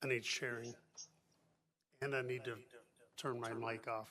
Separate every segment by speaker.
Speaker 1: I need sharing. And I need to turn my mic off.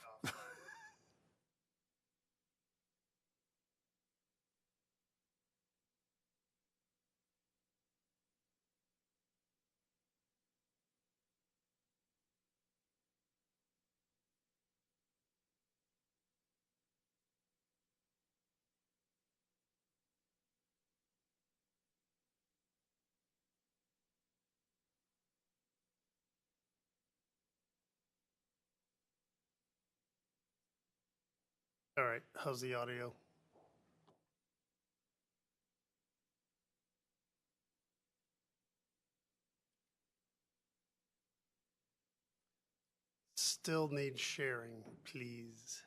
Speaker 1: All right, how's the audio? Still need sharing, please.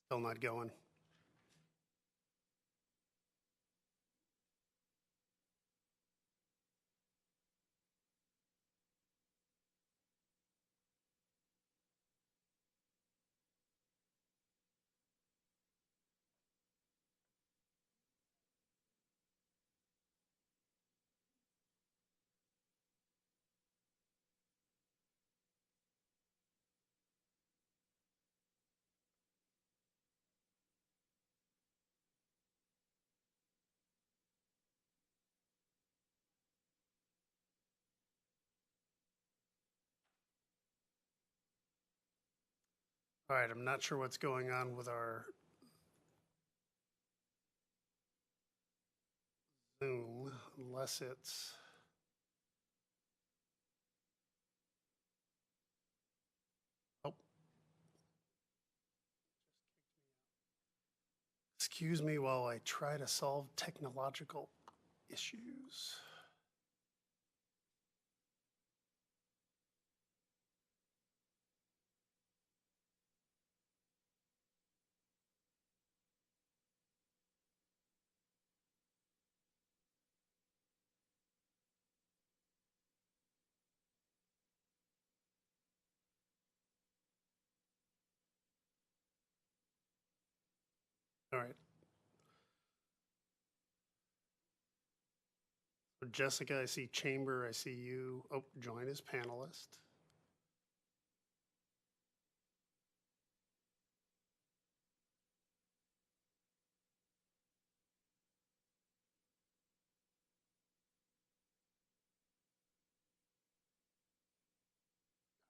Speaker 1: Still not going. All right, I'm not sure what's going on with our Zoom, unless it's. Oh. Excuse me while I try to solve technological issues. All right. So Jessica, I see Chamber, I see you. Oh, join as panelist.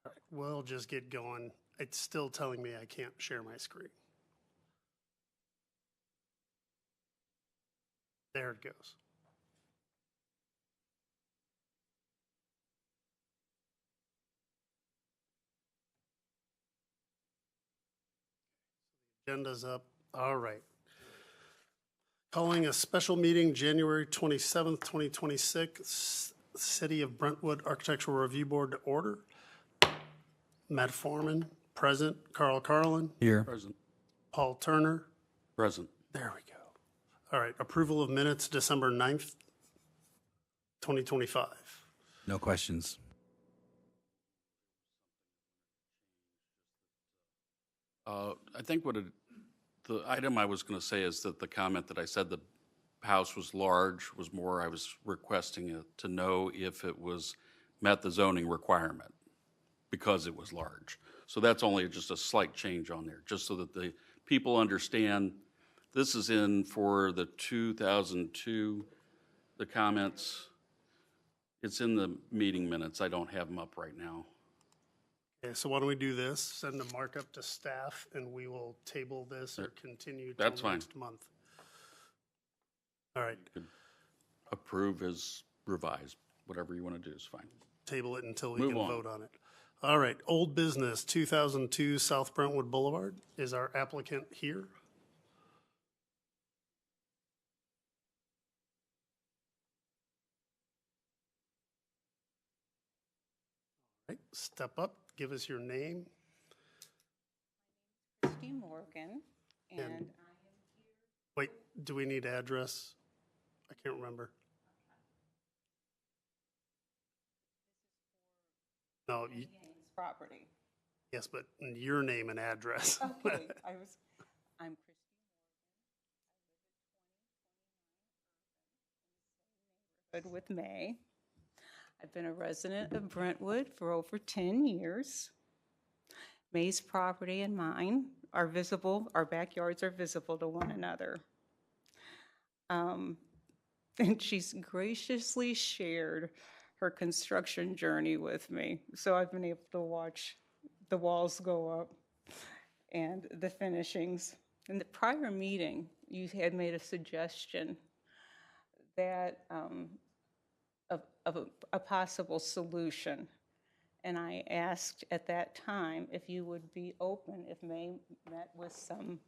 Speaker 1: All right, we'll just get going. It's still telling me I can't share my screen. There it goes. Agenda's up. All right. Calling a special meeting January 27th, 2026, City of Brentwood Architectural Review Board to order. Matt Foreman, present. Carl Carlin,
Speaker 2: Here.
Speaker 3: Present.
Speaker 1: Paul Turner.
Speaker 3: Present.
Speaker 1: There we go. All right. Approval of minutes, December 9th, 2025.
Speaker 2: No questions.
Speaker 3: I think the item I was going to say is that the comment that I said the house was large was more I was requesting it to know if it was met the zoning requirement because it was large. So that's only just a slight change on there, just so that the people understand this is in for the 2002, the comments. It's in the meeting minutes. I don't have them up right now.
Speaker 1: Okay, so why don't we do this? Send a markup to staff and we will table this or continue till
Speaker 3: That's fine.
Speaker 1: next month. All right,
Speaker 3: Approve as revised. Whatever you want to do is fine.
Speaker 1: table it until we
Speaker 3: Move
Speaker 1: can
Speaker 3: on.
Speaker 1: vote on it. All right, old business, 2002 South Brentwood Boulevard. Is our applicant here? All right, step up, give us your name.
Speaker 4: Christy Morgan, and I am here.
Speaker 1: Wait, do we need address? I can't remember. No,
Speaker 4: property.
Speaker 1: yes, but your name and address.
Speaker 4: Okay, I'm Christine with May. I've been a resident of Brentwood for over 10 years. May's property and mine are visible, our backyards are visible to one another. And she's graciously shared her construction journey with me. So I've been able to watch the walls go up and the finishings. In the prior meeting, you had made a suggestion that of a possible solution. And I asked at that time if you would be open if May met with some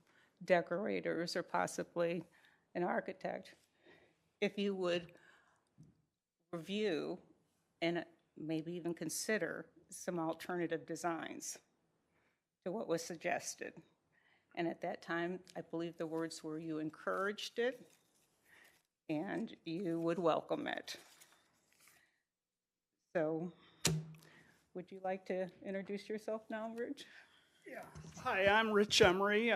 Speaker 4: decorators or possibly an architect, if you would review and maybe even consider some alternative designs to what was suggested. And at that time, I believe the words were you encouraged it and you would welcome it. So would you like to introduce yourself now, Rich?
Speaker 5: Yeah. Hi, I'm Rich Emery,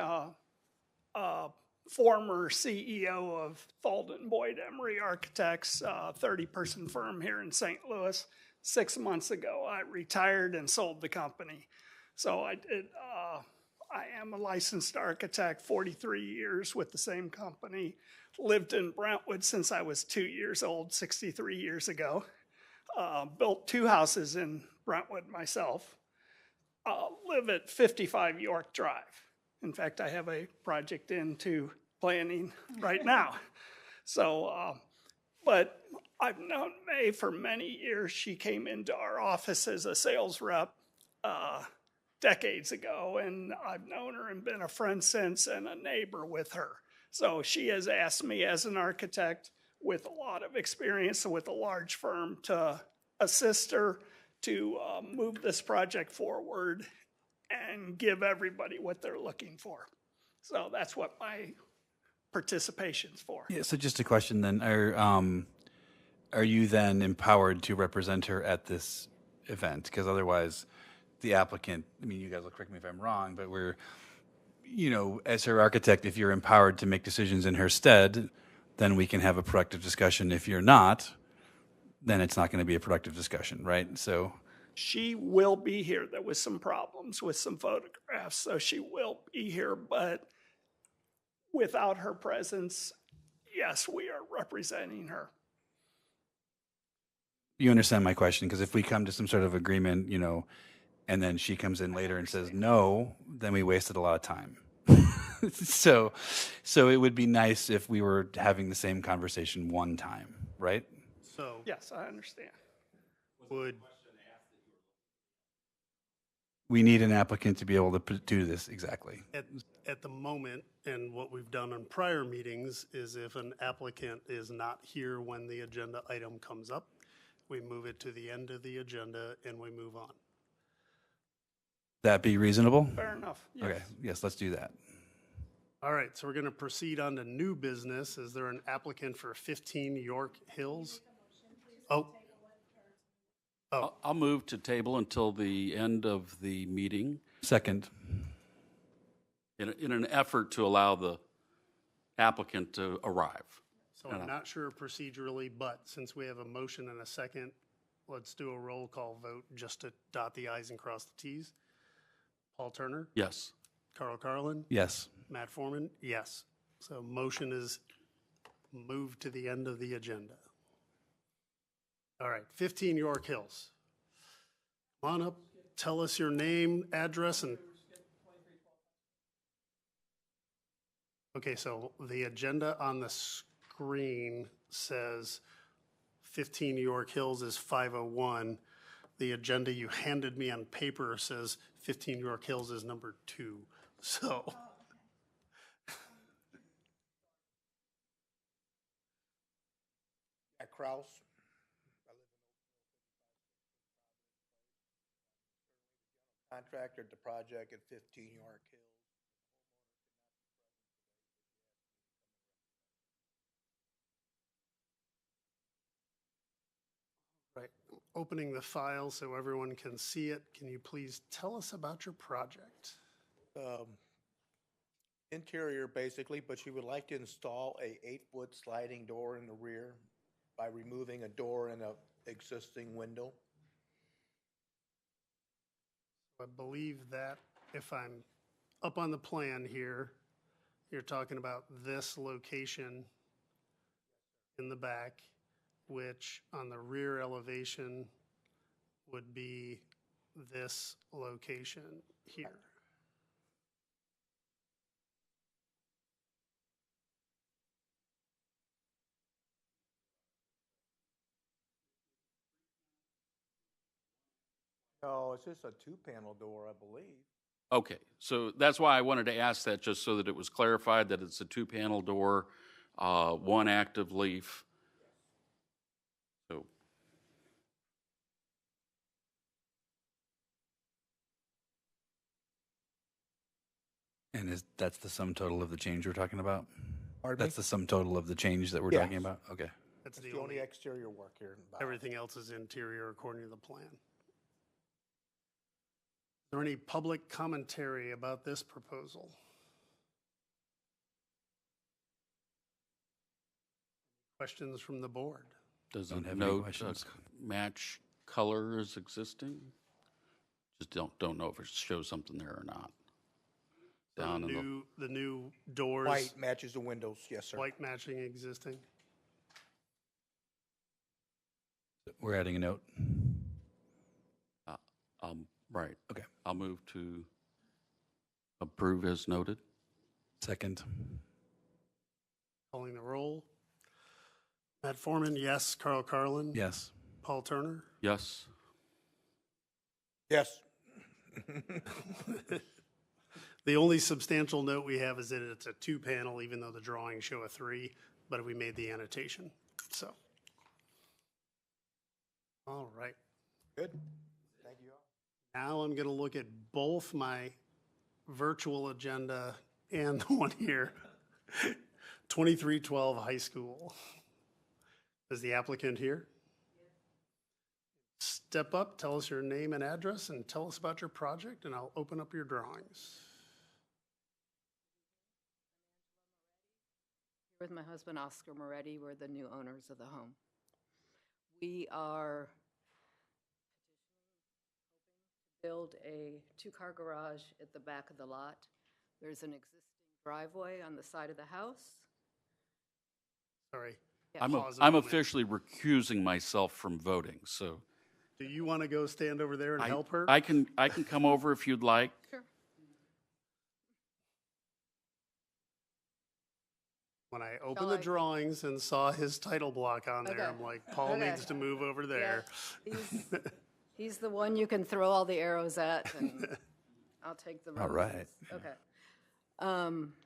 Speaker 5: former CEO of Thalden Boyd Emery Architects, 30-person firm here in St. Louis. 6 months ago, I retired and sold the company. So I am a licensed architect, 43 years with the same company. Lived in Brentwood since I was 2 years old, 63 years ago. Built 2 houses in Brentwood myself. Live at 55 York Drive. In fact, I have a project into planning right now. So, but I've known May for many years. She came into our office as a sales rep decades ago, and I've known her and been a friend since and a neighbor with her. So she has asked me as an architect with a lot of experience with a large firm to assist her to move this project forward and give everybody what they're looking for. So that's what my participation's for.
Speaker 2: Yeah, so just a question then. Are you then empowered to represent her at this event? Because otherwise, the applicant, I mean, you guys will correct me if I'm wrong, but we're, as her architect, if you're empowered to make decisions in her stead, then we can have a productive discussion. If you're not, then it's not going to be a productive discussion, right? So
Speaker 5: she will be here. There was some problems with some photographs, so she will be here, but without her presence, yes, we are representing her.
Speaker 2: you understand my question? Because if we come to some sort of agreement, and then she comes in later and says no, then we wasted a lot of time. So it would be nice if we were having the same conversation one time, right?
Speaker 1: So
Speaker 5: Yes, I understand.
Speaker 1: would,
Speaker 2: We need an applicant to be able to do this exactly.
Speaker 1: at the moment, and what we've done in prior meetings, is if an applicant is not here when the agenda item comes up, we move it to the end of the agenda and we move on.
Speaker 2: That be reasonable?
Speaker 5: Fair enough. Yes.
Speaker 2: Okay, yes, let's do that.
Speaker 1: All right, so we're going to proceed on to new business. Is there an applicant for 15 York Hills? Oh,
Speaker 3: I'll move to table until the end of the meeting
Speaker 2: Second.
Speaker 3: in an effort to allow the applicant to arrive.
Speaker 1: so I'm not sure procedurally, but since we have a motion and a second, let's do a roll call vote just to dot the i's and cross the t's. Paul Turner,
Speaker 3: Yes.
Speaker 1: Carl Carlin,
Speaker 2: Yes.
Speaker 1: Matt Foreman, yes. So motion is moved to the end of the agenda. All right, 15 York Hills. Come on up, tell us your name, address, and... Okay, so the agenda on the screen says 15 York Hills is 501. The agenda you handed me on paper says 15 York Hills is number 2. So...
Speaker 6: Kraus. I live in contractor at the project at 15 York Hills.
Speaker 1: right, opening the file so everyone can see it. Can you please tell us about your project?
Speaker 6: Interior, basically, but she would like to install a 8-foot sliding door in the rear by removing a door and a existing window.
Speaker 1: I believe that if I'm up on the plan here, you're talking about this location in the back, which on the rear elevation would be this location here.
Speaker 6: No, it's just a 2-panel door, I believe.
Speaker 3: Okay, so that's why I wanted to ask that, just so that it was clarified that it's a 2-panel door, 1 active leaf. So,
Speaker 2: And that's the sum total of the change we're talking about?
Speaker 6: Pardon me?
Speaker 2: That's the sum total of the change that we're
Speaker 6: Yes.
Speaker 2: talking about? Okay.
Speaker 1: That's
Speaker 6: It's
Speaker 1: the
Speaker 6: the only
Speaker 1: only,
Speaker 6: exterior work here in the back.
Speaker 1: everything else is interior according to the plan. Is there any public commentary about this proposal? Questions from the board?
Speaker 3: does
Speaker 2: Don't
Speaker 3: it
Speaker 2: have any
Speaker 3: note
Speaker 2: questions.
Speaker 3: match color is existing? Just don't know if it shows something there or not. Down in the,
Speaker 1: The new doors?
Speaker 6: White matches the windows, yes, sir.
Speaker 1: White matching existing?
Speaker 2: We're adding a note.
Speaker 3: right.
Speaker 2: Okay.
Speaker 3: I'll move to approve as noted.
Speaker 2: Second.
Speaker 1: Calling the roll. Matt Foreman, yes. Carl Carlin?
Speaker 2: Yes.
Speaker 1: Paul Turner?
Speaker 3: Yes.
Speaker 6: Yes.
Speaker 1: The only substantial note we have is that it's a 2-panel, even though the drawings show a 3, but we made the annotation, so. All right.
Speaker 6: Good. Thank you all.
Speaker 1: Now I'm going to look at both my virtual agenda and the one here. 2312 high school. Is the applicant here? Step up, tell us your name and address, and tell us about your project, and I'll open up your drawings.
Speaker 7: With my husband, Oscar Moretti, we're the new owners of the home. We are build a 2-car garage at the back of the lot. There's an existing driveway on the side of the house.
Speaker 1: Sorry.
Speaker 7: Yeah.
Speaker 1: Pause a
Speaker 3: I'm
Speaker 1: moment.
Speaker 3: officially recusing myself from voting, so.
Speaker 1: Do you want to go stand over there and help her?
Speaker 3: I can come over if you'd like.
Speaker 7: Sure.
Speaker 1: When I opened the drawings and saw his title block on there,
Speaker 7: Okay.
Speaker 1: I'm like, Paul
Speaker 7: Okay.
Speaker 1: needs to move over there.
Speaker 7: Yeah, he's the one you can throw all the arrows at, and I'll take the
Speaker 2: All
Speaker 7: roses.
Speaker 2: right.
Speaker 7: Okay.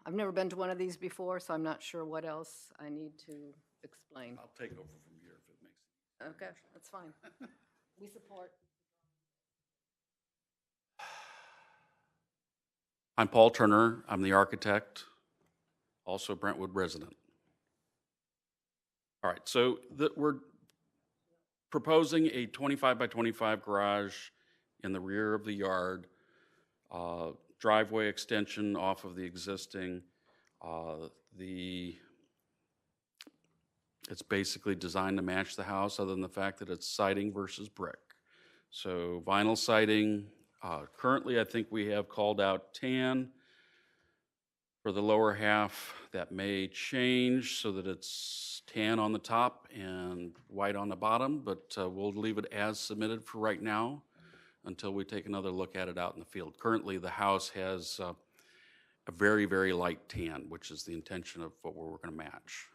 Speaker 7: I've never been to one of these before, so I'm not sure what else I need to explain.
Speaker 3: I'll take over from here if it makes sense.
Speaker 7: Okay, that's fine. We support.
Speaker 3: I'm Paul Turner. I'm the architect, also a Brentwood resident. All right, so we're proposing a 25 by 25 garage in the rear of the yard, driveway extension off of the existing. It's basically designed to match the house, other than the fact that it's siding versus brick. So vinyl siding, currently I think we have called out tan for the lower half. That may change so that it's tan on the top and white on the bottom, but we'll leave it as submitted for right now until we take another look at it out in the field. Currently, the house has a very, very light tan, which is the intention of what we're going to match.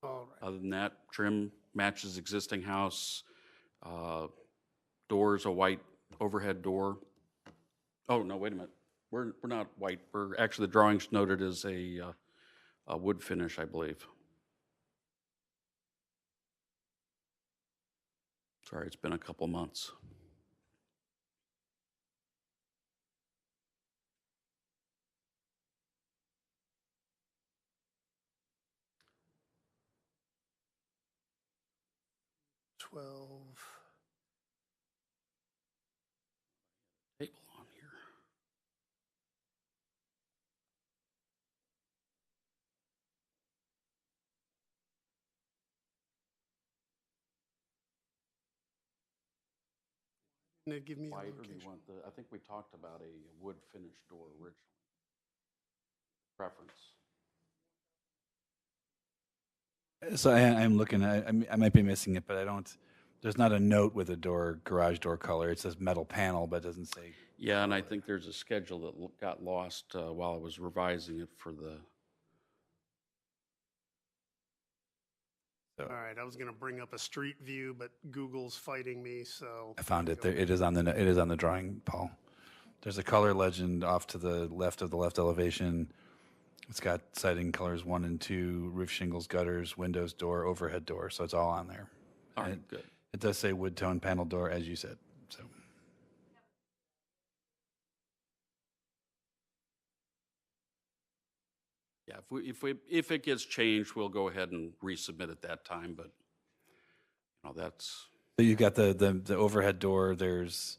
Speaker 1: All right.
Speaker 3: Other than that, trim matches existing house. Door's a white overhead door. Oh, no, wait a minute. We're not white. We're actually, the drawings noted as a wood finish, I believe. Sorry, it's been a couple months.
Speaker 1: 12.
Speaker 3: Table on here.
Speaker 1: Didn't it give me a
Speaker 3: White, or do you
Speaker 1: location?
Speaker 3: want the, I think we talked about a wood finish door originally. Preference.
Speaker 2: So I'm looking, I might be missing it, but I don't, there's not a note with a door, garage door color. It says metal panel, but it doesn't say.
Speaker 3: Yeah, and I think there's a schedule that got lost while I was revising it for the,
Speaker 2: So
Speaker 1: All right, I was going to bring up a street view, but Google's fighting me, so.
Speaker 2: I found it there. It is on the drawing, Paul. There's a color legend off to the left of the left elevation. It's got siding colors 1 and 2, roof shingles, gutters, windows, door, overhead door. So it's all on there.
Speaker 3: all right,
Speaker 2: And
Speaker 3: good.
Speaker 2: it does say wood tone panel door, as you said. So
Speaker 3: Yeah, if it gets changed, we'll go ahead and resubmit at that time, but, that's,
Speaker 2: so you've got the overhead door. There's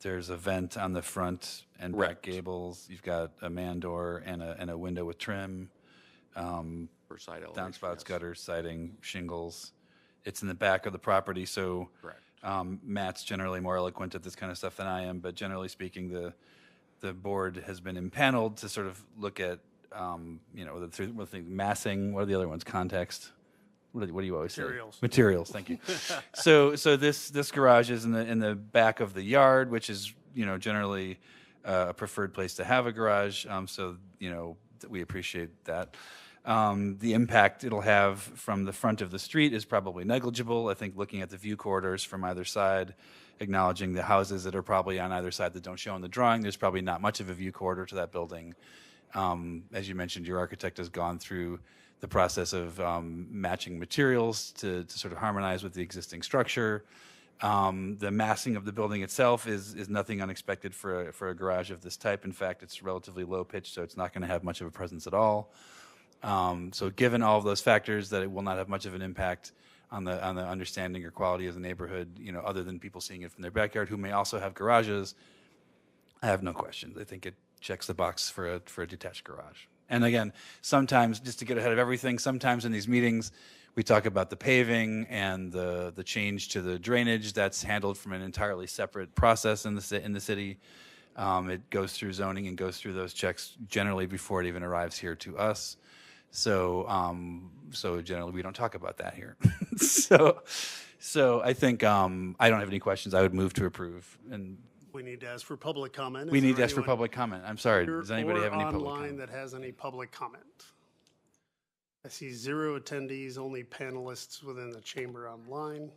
Speaker 2: a vent on the front and back
Speaker 3: Correct.
Speaker 2: gables. You've got a man door and a window with trim.
Speaker 3: for side elevation.
Speaker 2: Downspouts,
Speaker 3: yes.
Speaker 2: gutters, siding, shingles. It's in the back of the property, so
Speaker 3: Correct.
Speaker 2: Matt's generally more eloquent at this kind of stuff than I am. But generally speaking, the board has been impaneled to sort of look at the massing. What are the other ones? Context. What do you always
Speaker 1: Materials.
Speaker 2: say? Materials. Thank you. so this garage is in the back of the yard, which is generally a preferred place to have a garage. So we appreciate that. The impact it'll have from the front of the street is probably negligible. I think looking at the view corridors from either side, acknowledging the houses that are probably on either side that don't show in the drawing, there's probably not much of a view corridor to that building. As you mentioned, your architect has gone through the process of matching materials to sort of harmonize with the existing structure. The massing of the building itself is nothing unexpected for a garage of this type. In fact, it's relatively low pitch, so it's not going to have much of a presence at all. So given all of those factors, that it will not have much of an impact on the understanding or quality of the neighborhood, other than people seeing it from their backyard who may also have garages, I have no questions. I think it checks the box for a detached garage. And again, sometimes, just to get ahead of everything, sometimes in these meetings, we talk about the paving and the change to the drainage. That's handled from an entirely separate process in the city. It goes through zoning and goes through those checks generally before it even arrives here to us. So generally we don't talk about that here. so I think I don't have any questions. I would move to approve. And
Speaker 1: We need to ask for public comment.
Speaker 2: we
Speaker 1: Is
Speaker 2: need
Speaker 1: there
Speaker 2: to ask for
Speaker 1: anyone
Speaker 2: public comment. I'm sorry.
Speaker 1: here
Speaker 2: Does anybody
Speaker 1: or
Speaker 2: have any public
Speaker 1: online
Speaker 2: comment?
Speaker 1: that has any public comment? I see 0 attendees, only panelists within the chamber online.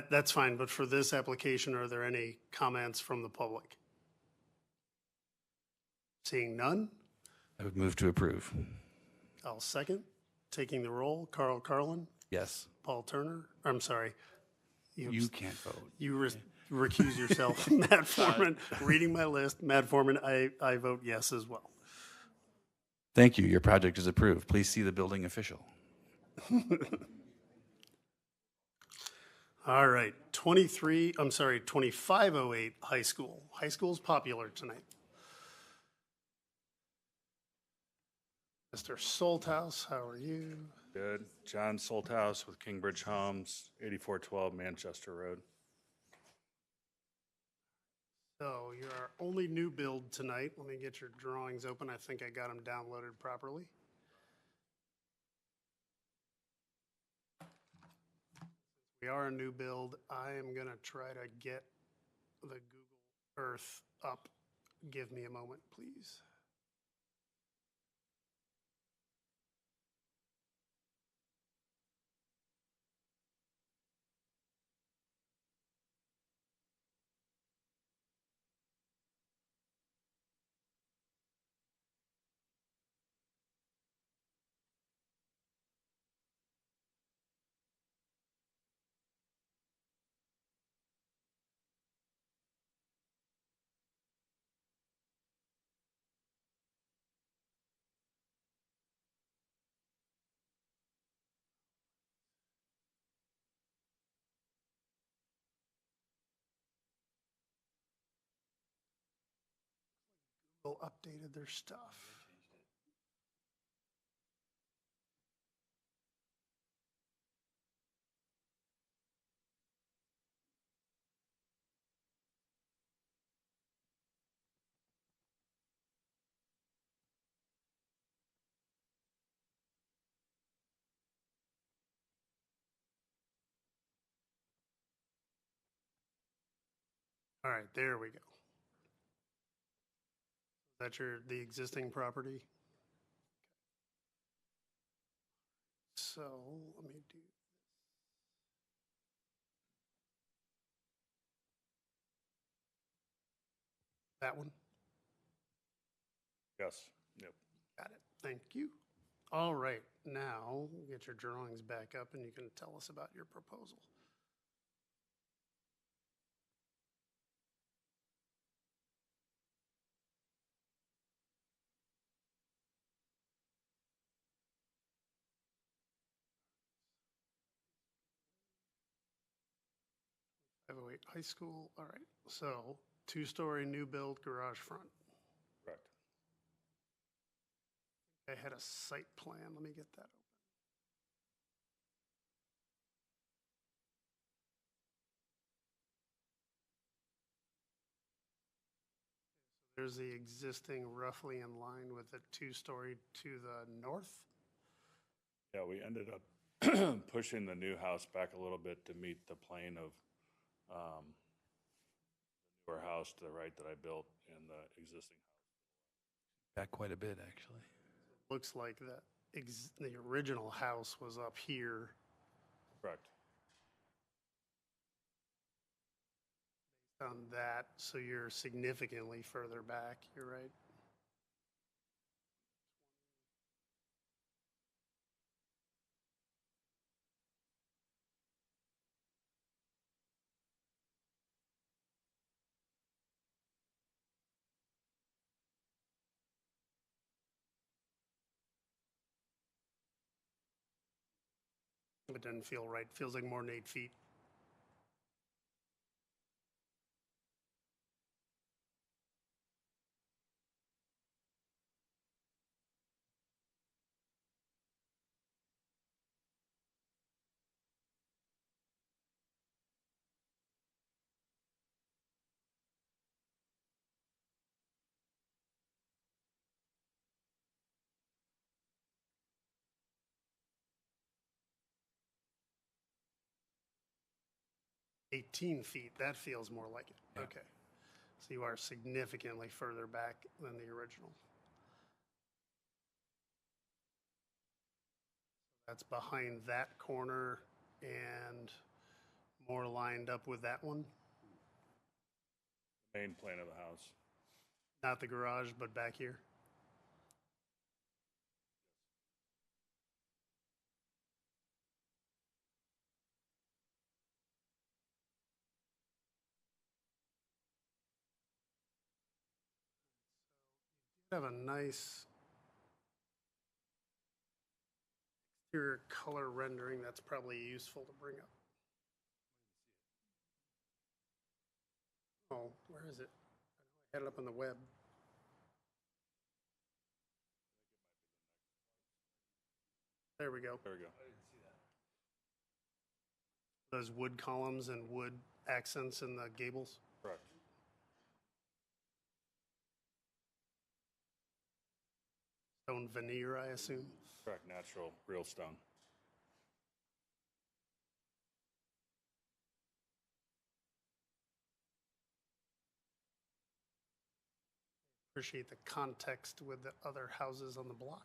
Speaker 1: That's fine, but for this application, are there any comments from the public? Seeing none,
Speaker 2: I would move to approve.
Speaker 1: I'll second. Taking the roll, Carl Carlin,
Speaker 2: Yes.
Speaker 1: Paul Turner, I'm sorry.
Speaker 2: You can't vote.
Speaker 1: You recuse yourself. Matt Foreman, reading my list, Matt Foreman, I vote yes as well.
Speaker 2: Thank you. Your project is approved. Please see the building official.
Speaker 1: All right, 2508 high school. High school's popular tonight. Mr. Solthouse, how are you?
Speaker 8: Good. John Solthouse with Kingbridge Homes, 8412 Manchester Road.
Speaker 1: So you're our only new build tonight. Let me get your drawings open. I think I got them downloaded properly. We are a new build. I am going to try to get the Google Earth up. Give me a moment, please. still updated their stuff. All right, there we go. That's the existing property? So let me do that one.
Speaker 8: Yes, yep.
Speaker 1: Got it. Thank you. All right, now get your drawings back up and you can tell us about your proposal. High School, all right. So 2-story new build garage front.
Speaker 8: Correct.
Speaker 1: I had a site plan. Let me get that open. There's the existing roughly in line with the 2-story to the north.
Speaker 8: Yeah, we ended up pushing the new house back a little bit to meet the plane of the newer house to the right that I built and the existing house.
Speaker 2: Back quite a bit, actually.
Speaker 1: Looks like the original house was up here.
Speaker 8: Correct.
Speaker 1: On that, so you're significantly further back, you're right. It doesn't feel right, feels like more than 8 feet. $18 feet, that feels more like it. Okay. So you are significantly further back than the original. That's behind that corner and more lined up with that one.
Speaker 8: Main plan of the house.
Speaker 1: Not the garage, but back here. Have a nice exterior color rendering that's probably useful to bring up. Oh, where is it? I had it up on the web. There we go.
Speaker 8: There we go.
Speaker 1: Those wood columns and wood accents in the gables.
Speaker 8: Correct.
Speaker 1: Stone veneer, I assume.
Speaker 8: Correct, natural, real stone.
Speaker 1: Appreciate the context with the other houses on the block.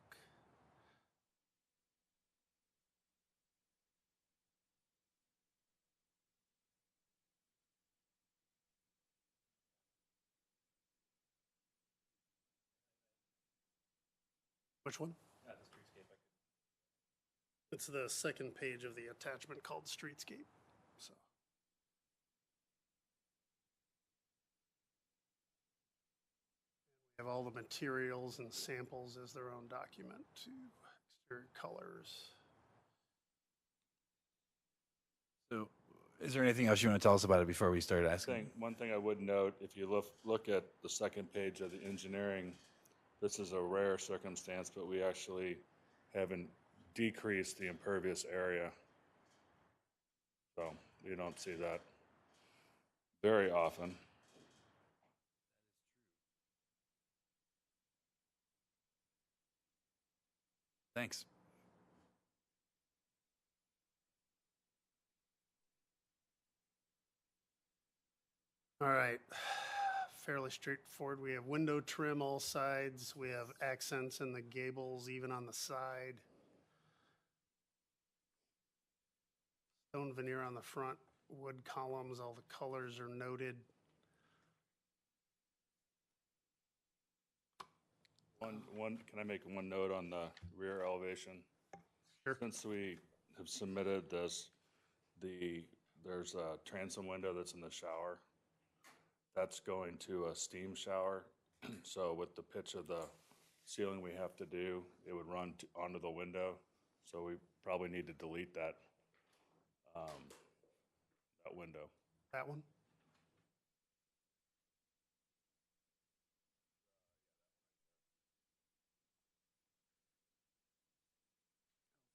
Speaker 1: Which one?
Speaker 2: Yeah, the streetscape.
Speaker 1: It's the second page of the attachment called Streetscape. So. We have all the materials and samples as their own document to exterior colors.
Speaker 2: So, Is there anything else you want to tell us about it before we start asking?
Speaker 8: One thing I would note, if you look at the second page of the engineering, this is a rare circumstance, but we actually haven't decreased the impervious area. So you don't see that very often.
Speaker 2: Thanks.
Speaker 1: All right, fairly straightforward. We have window trim all sides. We have accents in the gables, even on the side. Stone veneer on the front, wood columns, all the colors are noted.
Speaker 8: Can I make one note on the rear elevation?
Speaker 1: Sure.
Speaker 8: Since we have submitted this, there's a transom window that's in the shower. That's going to a steam shower. So with the pitch of the ceiling we have to do, it would run onto the window. So we probably need to delete that window.
Speaker 1: That one?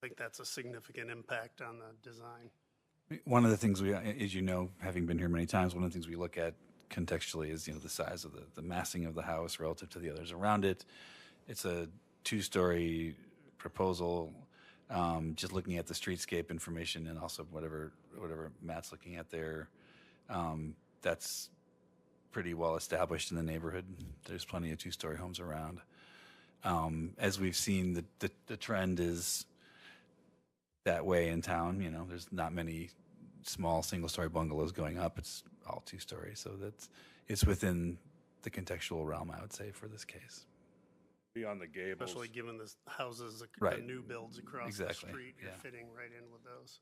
Speaker 1: I think that's a significant impact on the design.
Speaker 2: One of the things we, as you know, having been here many times, one of the things we look at contextually is, the size of the massing of the house relative to the others around it. It's a 2-story proposal. Just looking at the streetscape information and also whatever Matt's looking at there, that's pretty well established in the neighborhood. There's plenty of 2-story homes around. As we've seen, the trend is that way in town. There's not many small single-story bungalows going up. It's all 2-story, so it's within the contextual realm, I would say, for this case.
Speaker 8: Beyond the gables.
Speaker 1: Especially given the houses, the
Speaker 2: Right.
Speaker 1: new builds across
Speaker 2: Exactly,
Speaker 1: the street, you're
Speaker 2: yeah.
Speaker 1: fitting right in with those.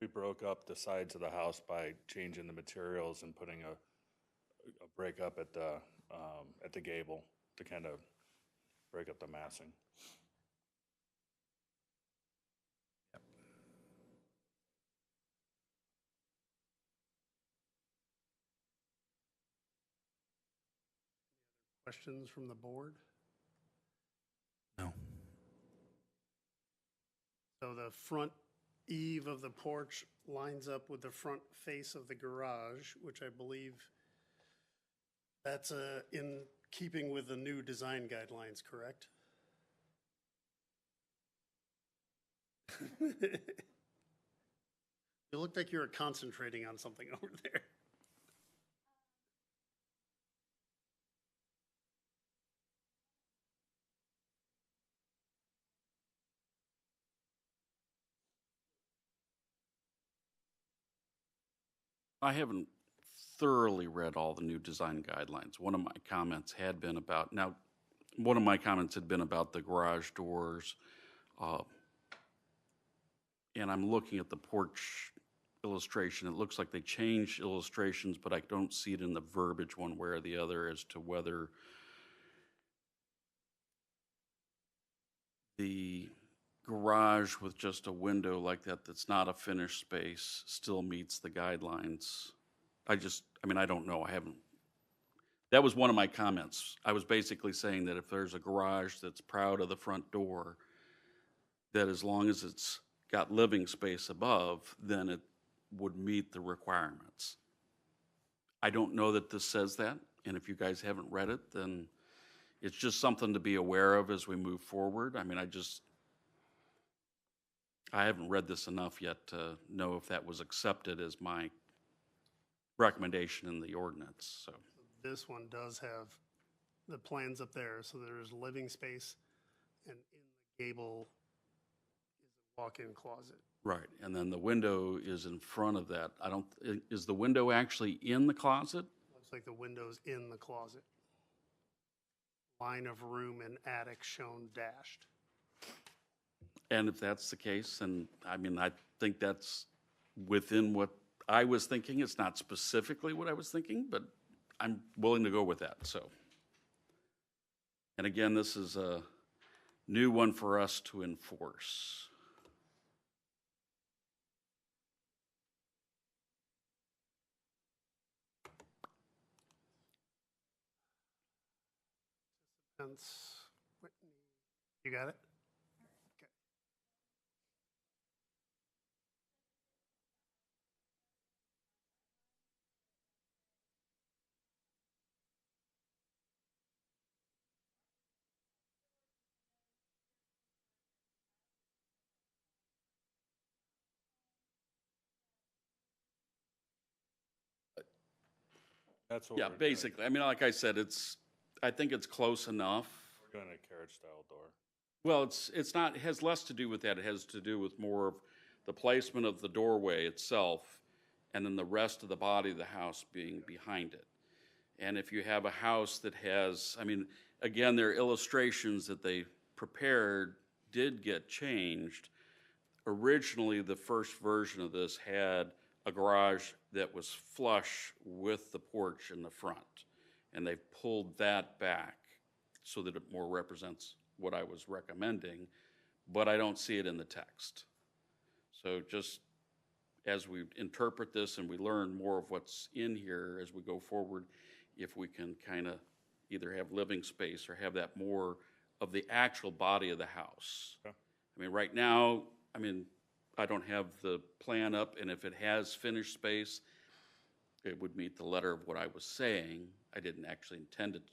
Speaker 8: We broke up the sides of the house by changing the materials and putting a break up at the gable to kind of break up the massing.
Speaker 1: Questions from the board?
Speaker 2: No.
Speaker 1: So the front eave of the porch lines up with the front face of the garage, which I believe that's in keeping with the new design guidelines, correct? You looked like you were concentrating on something over there.
Speaker 3: I haven't thoroughly read all the new design guidelines. One of my comments had been about the garage doors. And I'm looking at the porch illustration. It looks like they changed illustrations, but I don't see it in the verbiage one way or the other as to whether the garage with just a window like that's not a finished space still meets the guidelines. I don't know. That was one of my comments. I was basically saying that if there's a garage that's proud of the front door, that as long as it's got living space above, then it would meet the requirements. I don't know that this says that, and if you guys haven't read it, then it's just something to be aware of as we move forward. I haven't read this enough yet to know if that was accepted as my recommendation in the ordinance. So
Speaker 1: This one does have the plans up there, so there's living space, and in the gable is a walk-in closet.
Speaker 3: right, and then the window is in front of that. Is the window actually in the closet?
Speaker 1: Looks like the window's in the closet. Line of room and attic shown dashed.
Speaker 3: And if that's the case, then, I think that's within what I was thinking. It's not specifically what I was thinking, but I'm willing to go with that, so. And again, this is a new one for us to enforce.
Speaker 1: comments. Whitney, you got it? Okay.
Speaker 8: That's what
Speaker 3: Yeah,
Speaker 8: we're doing.
Speaker 3: basically. I mean, like I said, I think it's close enough.
Speaker 8: We're doing a carriage-style door.
Speaker 3: Well, it's not, it has less to do with that. It has to do with more of the placement of the doorway itself and then the rest of the body of the house being behind it. And if you have a house that has, I mean, again, their illustrations that they prepared did get changed. Originally, the first version of this had a garage that was flush with the porch in the front. And they've pulled that back so that it more represents what I was recommending, but I don't see it in the text. So just as we interpret this and we learn more of what's in here as we go forward, if we can kind of either have living space or have that more of the actual body of the house.
Speaker 8: Okay.
Speaker 3: I mean, right now, I mean, I don't have the plan up, and if it has finished space, it would meet the letter of what I was saying. I didn't actually intend it to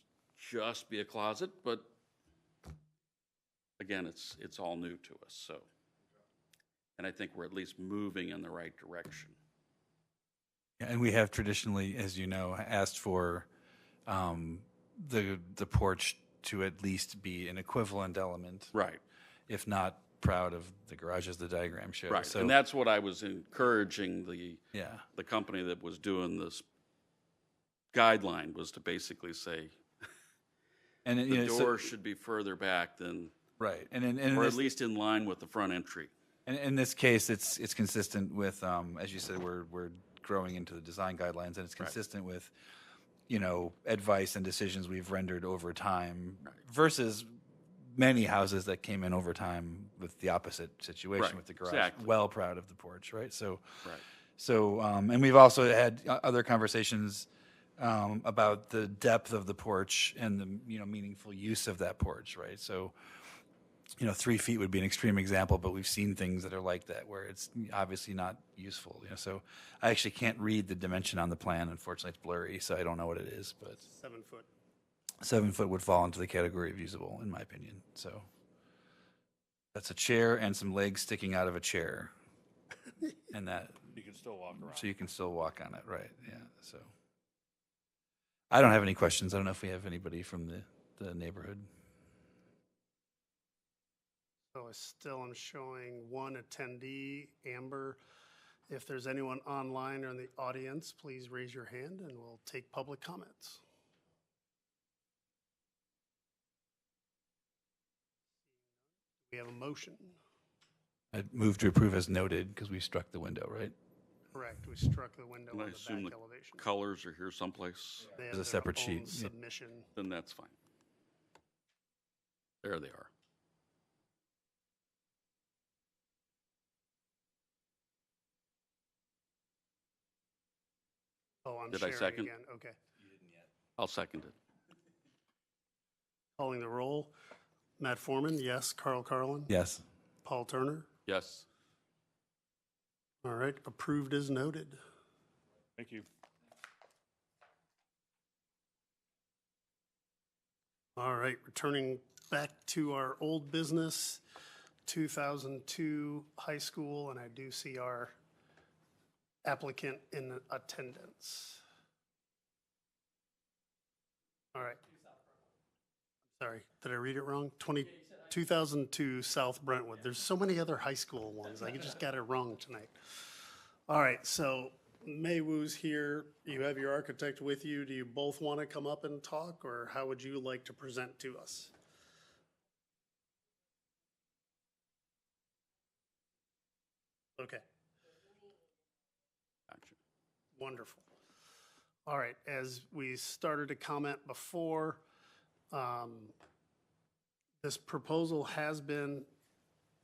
Speaker 3: just be a closet, but again, it's all new to us, so. And I think we're at least moving in the right direction.
Speaker 2: And we have traditionally, as you know, asked for the porch to at least be an equivalent element.
Speaker 3: Right.
Speaker 2: If not proud of the garage as the diagram shows.
Speaker 3: Right,
Speaker 2: So,
Speaker 3: and that's what I was encouraging
Speaker 2: yeah.
Speaker 3: the company that was doing this guideline, was to basically say,
Speaker 2: And
Speaker 3: the
Speaker 2: you know,
Speaker 3: door should be further back than,
Speaker 2: right. And in
Speaker 3: or
Speaker 2: this,
Speaker 3: at least in line with the front entry.
Speaker 2: and in this case, it's consistent with, as you said, we're growing into the design guidelines, and it's consistent with, you know, advice and decisions we've rendered over time versus many houses that came in over time with the opposite situation
Speaker 3: Right,
Speaker 2: with the garage.
Speaker 3: exactly.
Speaker 2: Well proud of the porch, right? So,
Speaker 3: Right.
Speaker 2: so and we've also had other conversations about the depth of the porch and the, you know, meaningful use of that porch, right? So, you know, 3 feet would be an extreme example, but we've seen things that are like that where it's obviously not useful. You know, so I actually can't read the dimension on the plan. Unfortunately, it's blurry, so I don't know what it is. But
Speaker 1: 7 foot.
Speaker 2: 7 foot would fall into the category of usable, in my opinion. So that's a chair and some legs sticking out of a chair, and that,
Speaker 8: You can still walk around.
Speaker 2: so you can still walk on it, right? Yeah. So I don't have any questions. I don't know if we have anybody from the neighborhood.
Speaker 1: So I still am showing one attendee, Amber. If there's anyone online or in the audience, please raise your hand and we'll take public comments. We have a motion.
Speaker 2: I'd move to approve as noted because we struck the window, right?
Speaker 1: Correct, we struck the window
Speaker 3: And I
Speaker 1: on the
Speaker 3: assume
Speaker 1: back
Speaker 3: the
Speaker 1: elevation.
Speaker 3: colors are here someplace,
Speaker 1: They
Speaker 2: There's
Speaker 1: have
Speaker 2: a separate
Speaker 1: their
Speaker 2: sheet,
Speaker 1: own
Speaker 2: yeah.
Speaker 1: submission.
Speaker 3: then that's fine. There they are.
Speaker 1: Oh, I'm
Speaker 3: Did I
Speaker 1: sharing
Speaker 3: second?
Speaker 1: again, okay.
Speaker 3: I'll second it.
Speaker 1: Calling the roll. Matt Foreman, yes. Carl Carlin?
Speaker 2: Yes.
Speaker 1: Paul Turner?
Speaker 3: Yes.
Speaker 1: All right, approved as noted.
Speaker 8: Thank you.
Speaker 1: All right, returning back to our old business, 2002 high school, and I do see our applicant in attendance. All right. Sorry, did I read it wrong? 2002 South Brentwood. There's so many other high school ones. I just got it wrong tonight. All right, so May Wu's here. You have your architect with you. Do you both want to come up and talk, or how would you like to present to us? Okay.
Speaker 3: Gotcha.
Speaker 1: Wonderful. All right, as we started to comment before, this proposal has been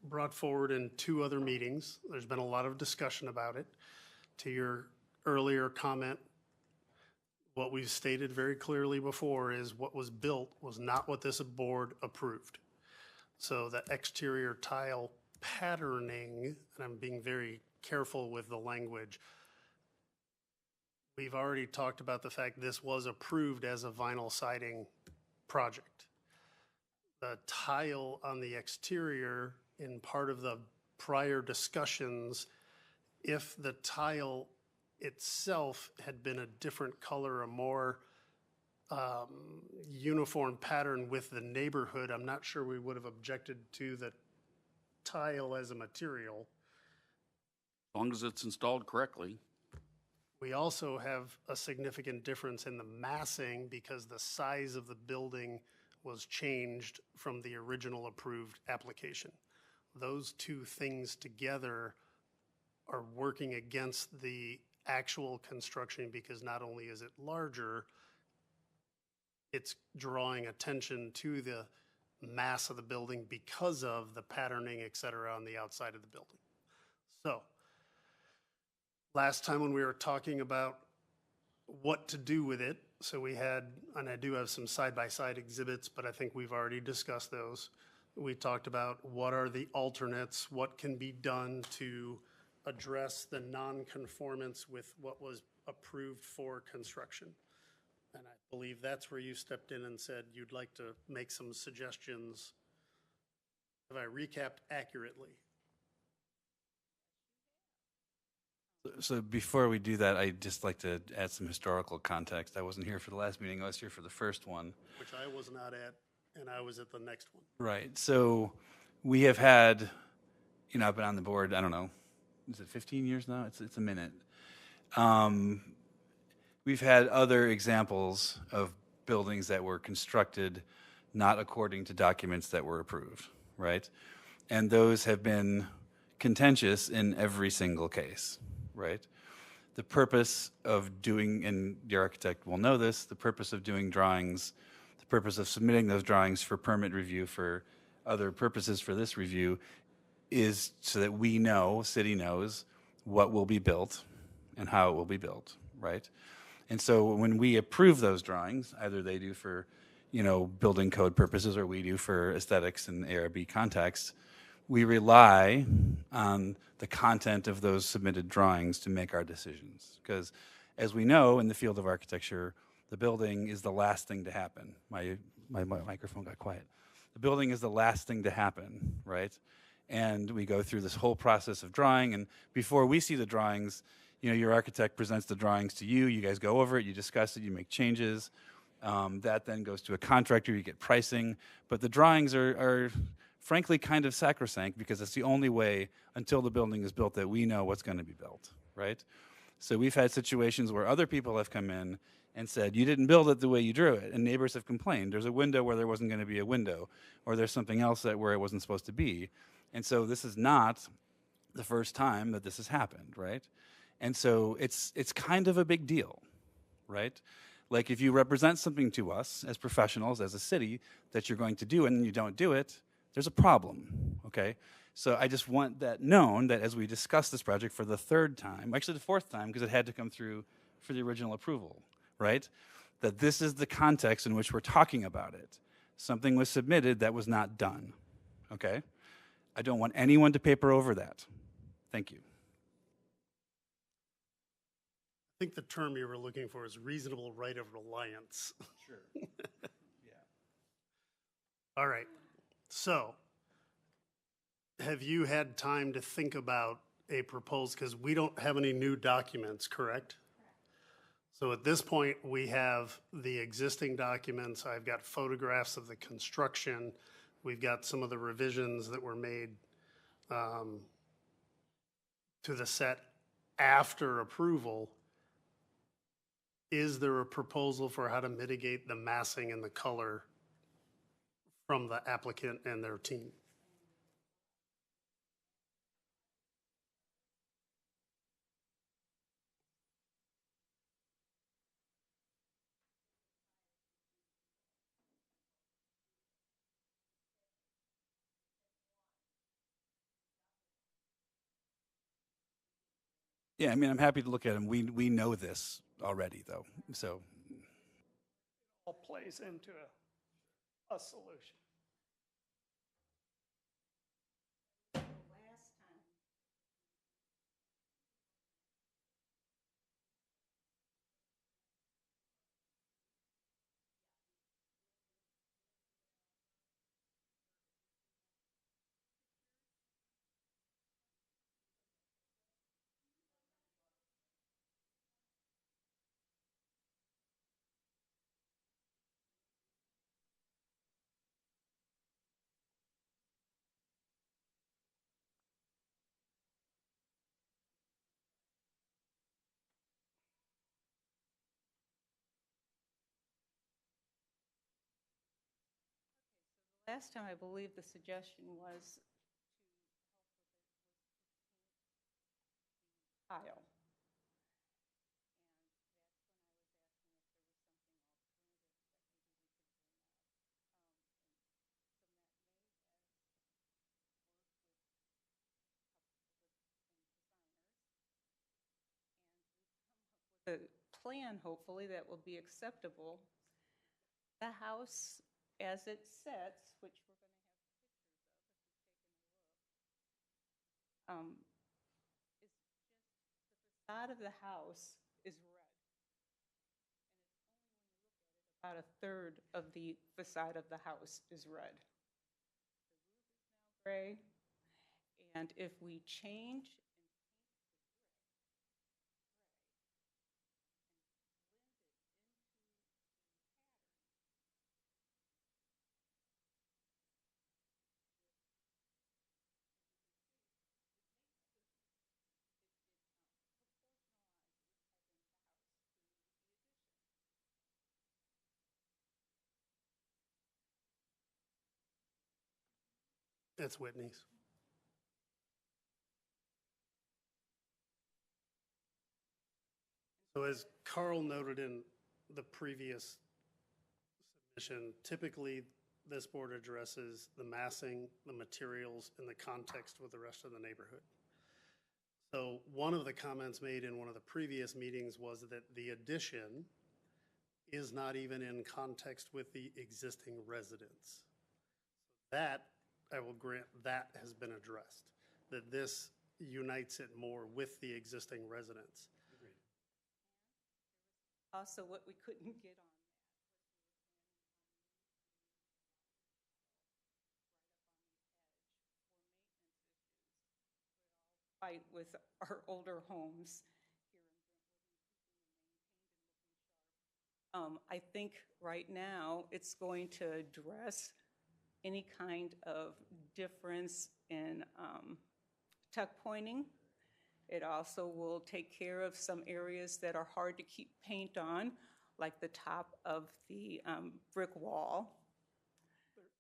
Speaker 1: brought forward in 2 other meetings. There's been a lot of discussion about it. To your earlier comment, what we've stated very clearly before is what was built was not what this board approved. So the exterior tile patterning, and I'm being very careful with the language, we've already talked about the fact this was approved as a vinyl siding project. The tile on the exterior, in part of the prior discussions, if the tile itself had been a different color, a more uniform pattern with the neighborhood, I'm not sure we would have objected to the tile as a material.
Speaker 3: As long as it's installed correctly.
Speaker 1: We also have a significant difference in the massing because the size of the building was changed from the original approved application. Those two things together are working against the actual construction because not only is it larger, it's drawing attention to the mass of the building because of the patterning, et cetera, on the outside of the building. So, last time when we were talking about what to do with it, so we had, and I do have some side-by-side exhibits, but I think we've already discussed those. We talked about what are the alternates, what can be done to address the non-conformance with what was approved for construction. And I believe that's where you stepped in and said you'd like to make some suggestions. Have I recapped accurately?
Speaker 2: So before we do that, I'd just like to add some historical context. I wasn't here for the last meeting. I was here for the first one.
Speaker 1: Which I was not at, and I was at the next one.
Speaker 2: Right. So we have had, I've been on the board, I don't know, is it 15 years now? It's a minute. We've had other examples of buildings that were constructed not according to documents that were approved, right? And those have been contentious in every single case, right? The purpose of doing, and the architect will know this, the purpose of doing drawings, the purpose of submitting those drawings for permit review for other purposes for this review is so that we know, city knows, what will be built and how it will be built, right? And so when we approve those drawings, either they do for, building code purposes or we do for aesthetics and ARB context, we rely on the content of those submitted drawings to make our decisions. Because as we know, in the field of architecture, the building is the last thing to happen. My microphone got quiet. The building is the last thing to happen, right? And we go through this whole process of drawing, and before we see the drawings, your architect presents the drawings to you, you guys go over it, you discuss it, you make changes. That then goes to a contractor, you get pricing. But the drawings are frankly kind of sacrosanct because it's the only way until the building is built that we know what's going to be built, right? So we've had situations where other people have come in and said, you didn't build it the way you drew it, and neighbors have complained. There's a window where there wasn't going to be a window, or there's something else where it wasn't supposed to be. And so this is not the first time that this has happened, right? And so it's kind of a big deal, right? Like if you represent something to us as professionals, as a city, that you're going to do and you don't do it, there's a problem, okay? So I just want that known that as we discuss this project for the third time, actually the fourth time because it had to come through for the original approval, right? That this is the context in which we're talking about it. Something was submitted that was not done, okay? I don't want anyone to paper over that. Thank you.
Speaker 1: I think the term you were looking for is reasonable right of reliance.
Speaker 2: Sure. Yeah.
Speaker 1: All right. So, have you had time to think about a proposal? Because we don't have any new documents, correct? So at this point, we have the existing documents. I've got photographs of the construction. We've got some of the revisions that were made to the set after approval. Is there a proposal for how to mitigate the massing and the color from the applicant and their team?
Speaker 2: Yeah, I mean, I'm happy to look at them. We know this already, though. So,
Speaker 5: all plays into a solution.
Speaker 4: Last time, I believe the suggestion was tile. A plan, hopefully, that will be acceptable. The house, as it sits, which we're going to have pictures of if you've taken a look, is just the facade of the house is red. And it's only when you look at it, about a third of the facade of the house is red. The roof is now gray, and if we change
Speaker 1: It's Whitney's. So as Carl noted in the previous submission, typically this board addresses the massing, the materials, and the context with the rest of the neighborhood. So one of the comments made in one of the previous meetings was that the addition is not even in context with the existing residence. That, I will grant, that has been addressed, that this unites it more with the existing residents.
Speaker 4: also what we couldn't get on fight with our older homes here in Brentwood and keeping them maintained and looking sharp. I think right now it's going to address any kind of difference in tuck pointing. It also will take care of some areas that are hard to keep paint on, like the top of the brick wall.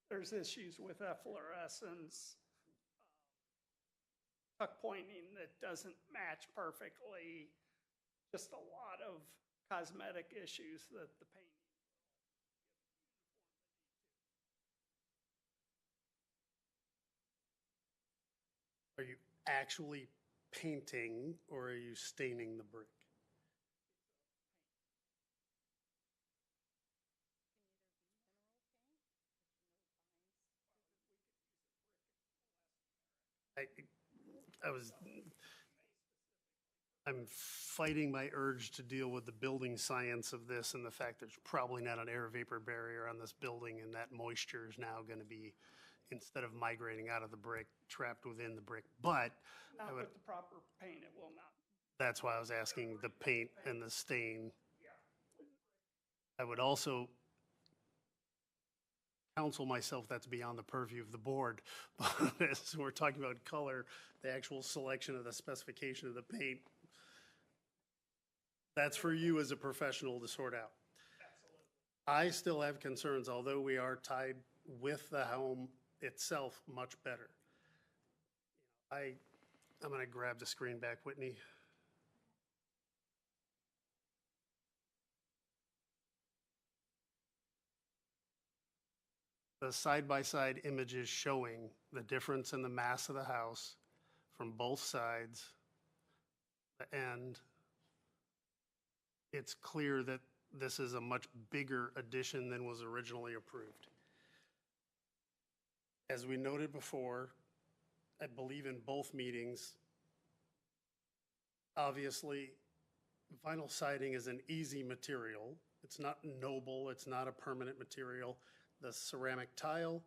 Speaker 5: There's issues with efflorescence, tuck pointing that doesn't match perfectly, just a lot of cosmetic issues that the painting
Speaker 1: Are you actually painting or are you staining the brick? I'm fighting my urge to deal with the building science of this and the fact there's probably not an air vapor barrier on this building, and that moisture is now going to be, instead of migrating out of the brick, trapped within the brick. But
Speaker 5: not with the proper paint, it will not.
Speaker 1: that's why I was asking the paint and the stain. I would also counsel myself that's beyond the purview of the board. But as we're talking about color, the actual selection of the specification of the paint, that's for you as a professional to sort out. I still have concerns, although we are tied with the home itself much better. I'm going to grab the screen back, Whitney. The side-by-side images showing the difference in the mass of the house from both sides, the end. It's clear that this is a much bigger addition than was originally approved. As we noted before, I believe in both meetings, obviously, vinyl siding is an easy material. It's not noble, it's not a permanent material. The ceramic tile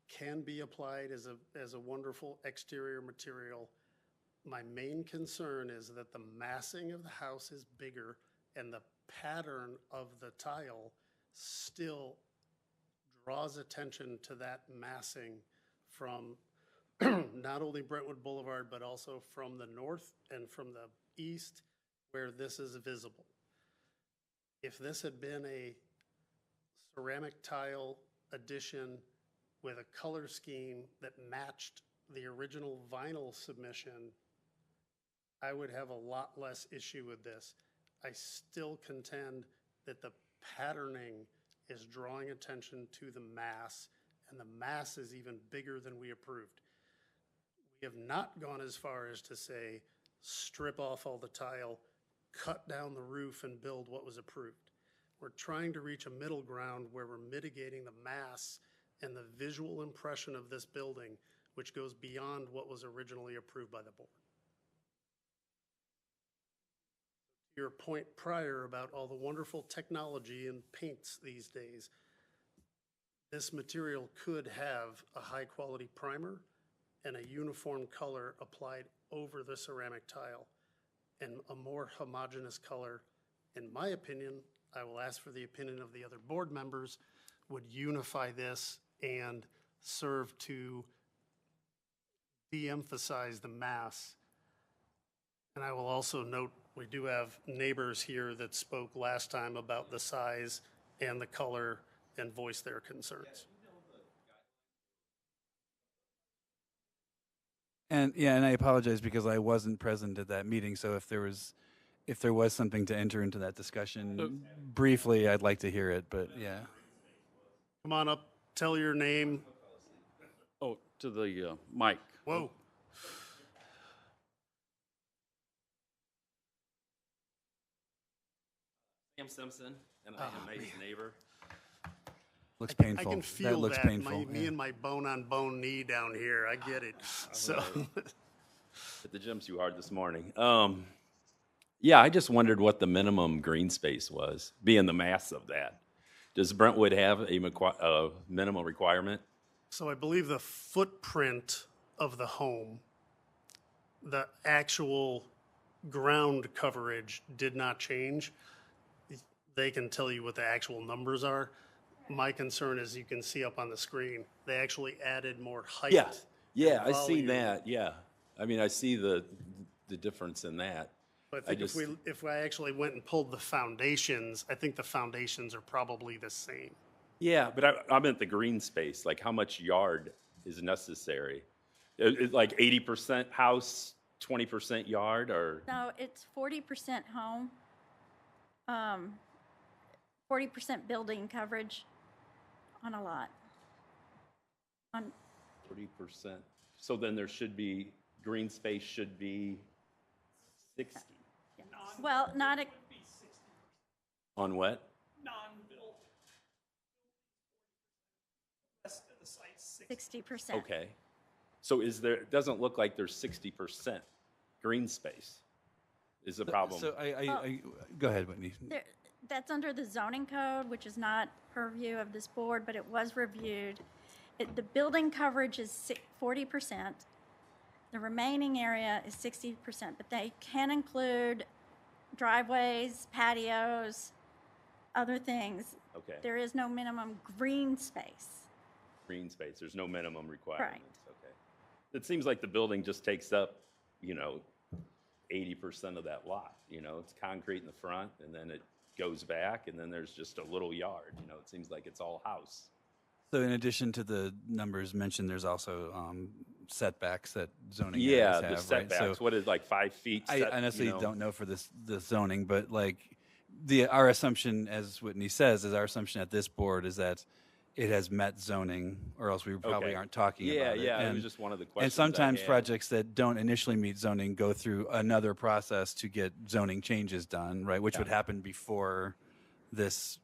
Speaker 1: can be applied as a wonderful exterior material. My main concern is that the massing of the house is bigger and the pattern of the tile still draws attention to that massing from not only Brentwood Boulevard, but also from the north and from the east where this is visible. If this had been a ceramic tile addition with a color scheme that matched the original vinyl submission, I would have a lot less issue with this. I still contend that the patterning is drawing attention to the mass, and the mass is even bigger than we approved. We have not gone as far as to say, strip off all the tile, cut down the roof, and build what was approved. We're trying to reach a middle ground where we're mitigating the mass and the visual impression of this building, which goes beyond what was originally approved by the board. Your point prior about all the wonderful technology in paints these days, this material could have a high quality primer and a uniform color applied over the ceramic tile and a more homogeneous color. In my opinion, I will ask for the opinion of the other board members, would unify this and serve to de-emphasize the mass. And I will also note, we do have neighbors here that spoke last time about the size and the color and voiced their concerns.
Speaker 2: And yeah, and I apologize because I wasn't present at that meeting. So if there was something to enter into that discussion briefly, I'd like to hear it. But yeah,
Speaker 1: Come on up, tell your name.
Speaker 3: Oh, to the mic.
Speaker 1: Whoa.
Speaker 9: Sam Simpson, and I am May's neighbor.
Speaker 2: looks
Speaker 1: I
Speaker 2: painful.
Speaker 1: can feel
Speaker 2: looks
Speaker 1: that,
Speaker 2: painful.
Speaker 1: me and my bone-on-bone knee down here, I get it. So,
Speaker 9: Hit the gym too hard this morning. Yeah, I just wondered what the minimum green space was, being the mass of that. Does Brentwood have a minimum requirement?
Speaker 1: so I believe the footprint of the home, the actual ground coverage did not change. They can tell you what the actual numbers are. My concern is you can see up on the screen, they actually added more height.
Speaker 9: Yeah, I
Speaker 1: volume.
Speaker 9: seen that. Yeah, I mean, I see the difference in that.
Speaker 1: But I think
Speaker 9: just-
Speaker 1: if I actually went and pulled the foundations, I think the foundations are probably the same.
Speaker 9: Yeah, but I meant the green space. Like, how much yard is necessary? Like 80% house, 20% yard, or
Speaker 10: No, it's 40% home, 40% building coverage on a lot.
Speaker 9: 40%? So then there should be green space should be 60.
Speaker 10: Well, not a,
Speaker 9: On what?
Speaker 5: Non-built. Rest of the site's
Speaker 10: 60%.
Speaker 9: Okay. So it doesn't look like there's 60% green space is the problem.
Speaker 2: So I go ahead, Whitney.
Speaker 10: That's under the zoning code, which is not purview of this board, but it was reviewed. The building coverage is 40%. The remaining area is 60%, but they can include driveways, patios, other things.
Speaker 9: Okay.
Speaker 10: There is no minimum green space.
Speaker 9: Green space, there's no minimum requirements.
Speaker 10: Right.
Speaker 9: Okay. It seems like the building just takes up, 80% of that lot. It's concrete in the front, and then it goes back, and then there's just a little yard. It seems like it's all house.
Speaker 2: So in addition to the numbers mentioned, there's also setbacks that zoning
Speaker 9: Yeah,
Speaker 2: areas
Speaker 9: the
Speaker 2: have,
Speaker 9: setbacks.
Speaker 2: right? So
Speaker 9: What is like 5 feet?
Speaker 2: I honestly don't know for the zoning, but like our assumption, as Whitney says, is our assumption at this board is that it has met zoning, or else we probably
Speaker 9: Okay.
Speaker 2: aren't talking about it.
Speaker 9: Yeah, it
Speaker 2: And-
Speaker 9: was just one of the questions.
Speaker 2: And sometimes
Speaker 9: I had.
Speaker 2: projects that don't initially meet zoning go through another process to get zoning changes done, right? Which would happen before this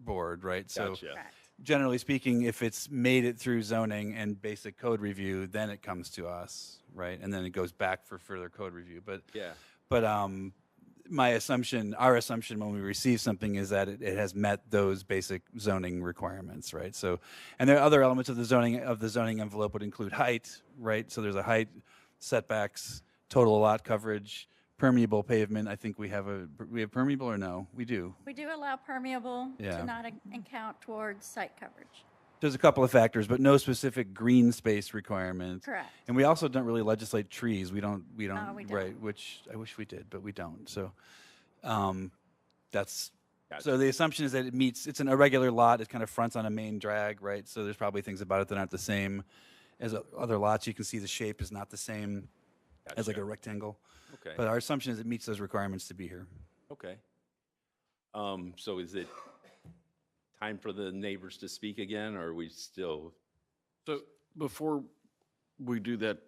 Speaker 2: board, right? So
Speaker 9: Gotcha.
Speaker 10: Correct.
Speaker 2: generally speaking, if it's made it through zoning and basic code review, then it comes to us, right? And then it goes back for further code review.
Speaker 9: Yeah.
Speaker 2: But my assumption, our assumption when we receive something is that it has met those basic zoning requirements, right? So, and there are other elements of the zoning envelope would include height, right? So there's a height, setbacks, total lot coverage, permeable pavement. I think we have permeable or no? We do.
Speaker 10: We do allow permeable
Speaker 2: Yeah.
Speaker 10: to not count towards site coverage.
Speaker 2: There's a couple of factors, but no specific green space requirements.
Speaker 10: Correct.
Speaker 2: And we also don't really legislate trees. We don't.
Speaker 10: we don't.
Speaker 2: Right. Which I wish we did, but we don't. So, that's.
Speaker 9: Gotcha.
Speaker 2: So the assumption is that it meets. It's an irregular lot. It kind of fronts on a main drag, right? So there's probably things about it that aren't the same as other lots. You can see the shape is not the same as like a rectangle.
Speaker 9: Okay.
Speaker 2: But our assumption is it meets those requirements to be here.
Speaker 9: Okay. So is it time for the neighbors to speak again, or are we still?
Speaker 3: So before we do that,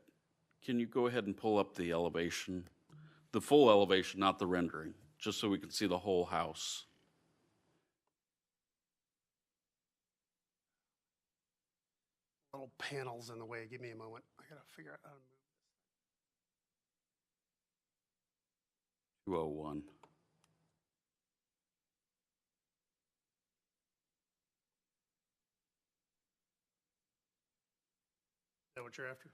Speaker 3: can you go ahead and pull up the elevation? The full elevation, not the rendering, just so we can see the whole house.
Speaker 1: Little panels in the way. Give me a moment. I gotta figure out how to move.
Speaker 3: 201.
Speaker 1: Is that what you're after?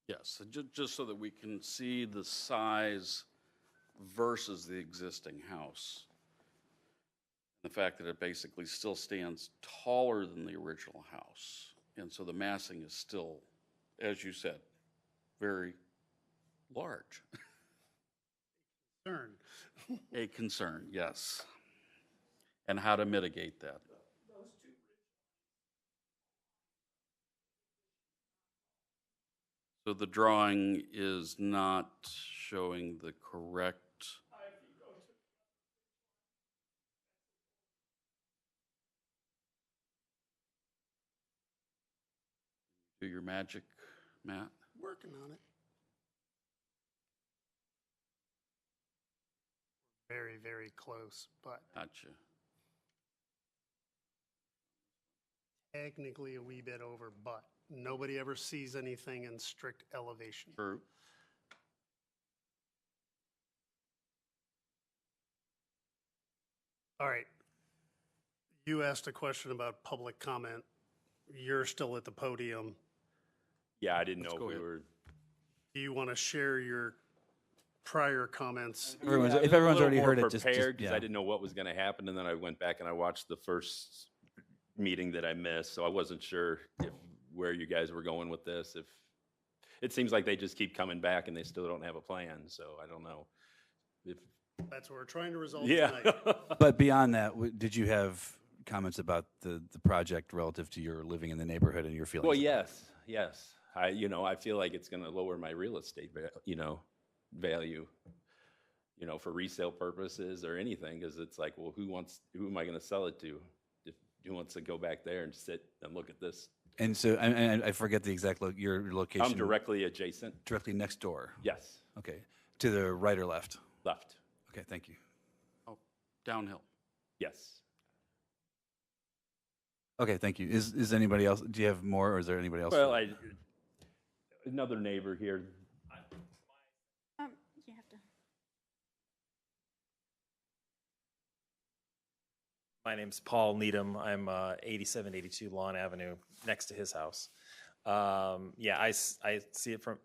Speaker 3: Yes, just so that we can see the size versus the existing house. The fact that it basically still stands taller than the original house. And so the massing is still, as you said, very large.
Speaker 1: Concern.
Speaker 3: A concern, yes. And how to mitigate that. So the drawing is not showing the correct. Do your magic, Matt.
Speaker 1: Working on it. Very, very close, but
Speaker 3: Gotcha.
Speaker 1: technically a wee bit over, but nobody ever sees anything in strict elevation.
Speaker 3: True.
Speaker 1: All right. You asked a question about public comment. You're still at the podium.
Speaker 9: Yeah, I didn't know if
Speaker 3: go
Speaker 9: we
Speaker 3: ahead.
Speaker 9: were.
Speaker 1: Do you want to share your prior comments?
Speaker 9: Yeah, I was
Speaker 2: if
Speaker 9: a
Speaker 2: everyone's
Speaker 9: little
Speaker 2: already
Speaker 9: more
Speaker 2: heard it, just
Speaker 9: prepared because
Speaker 2: yeah.
Speaker 9: I didn't know what was going to happen, and then I went back and I watched the first meeting that I missed, so I wasn't sure where you guys were going with this. If it seems like they just keep coming back and they still don't have a plan, so I don't know. If
Speaker 1: That's what we're trying to resolve
Speaker 9: yeah,
Speaker 1: tonight.
Speaker 2: But beyond that, did you have comments about the project relative to your living in the neighborhood and your feelings?
Speaker 9: well,
Speaker 2: about it?
Speaker 9: yes. I feel like it's going to lower my real estate, value, for resale purposes or anything, because it's like, well, who am I going to sell it to? Who wants to go back there and sit and look at this?
Speaker 2: And so, and I forget the exact your location.
Speaker 9: I'm directly adjacent.
Speaker 2: directly next door.
Speaker 9: Yes,
Speaker 2: Okay. To the right or left?
Speaker 9: left.
Speaker 2: Okay, thank you.
Speaker 3: Oh, downhill.
Speaker 9: Yes.
Speaker 2: Okay, thank you. Is anybody else? Do you have more, or is there anybody else?
Speaker 9: Well, another neighbor here.
Speaker 10: You have to.
Speaker 11: My name's Paul Needham. I'm 8782 Lawn Avenue, next to his house. I see it from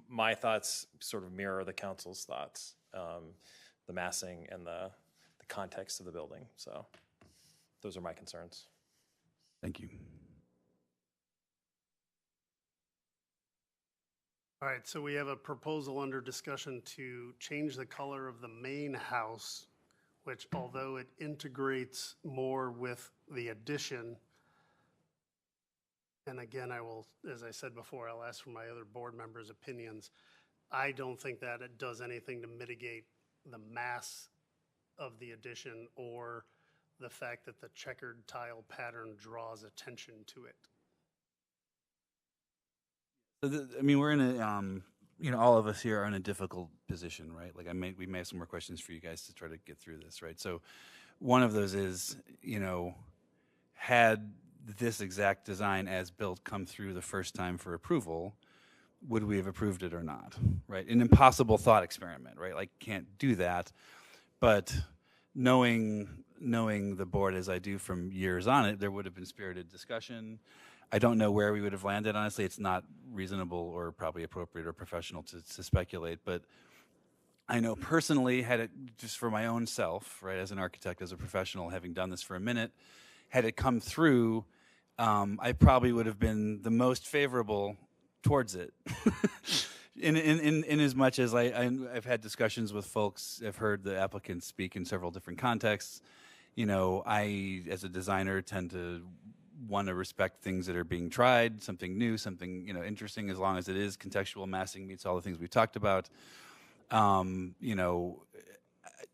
Speaker 11: my thoughts sort of mirror the council's thoughts, the massing and the context of the building. So those are my concerns.
Speaker 2: Thank you.
Speaker 1: All right, so we have a proposal under discussion to change the color of the main house, which although it integrates more with the addition, and again, I will, as I said before, I'll ask for my other board members' opinions. I don't think that it does anything to mitigate the mass of the addition or the fact that the checkered tile pattern draws attention to it.
Speaker 2: So we're in a, all of us here are in a difficult position, right? Like we may have some more questions for you guys to try to get through this, right? So one of those is, you know, had this exact design as built come through the first time for approval, would we have approved it or not, right? An impossible thought experiment, right? Like, can't do that. But knowing the board as I do from years on it, there would have been spirited discussion. I don't know where we would have landed, honestly. It's not reasonable or probably appropriate or professional to speculate, but I know personally, had it just for my own self, right, as an architect, as a professional, having done this for a minute, had it come through, I probably would have been the most favorable towards it. in as much as I've had discussions with folks, I've heard the applicants speak in several different contexts. You know, I, as a designer, tend to want to respect things that are being tried, something new, something, you know, interesting, as long as it is contextual massing meets all the things we talked about. You know,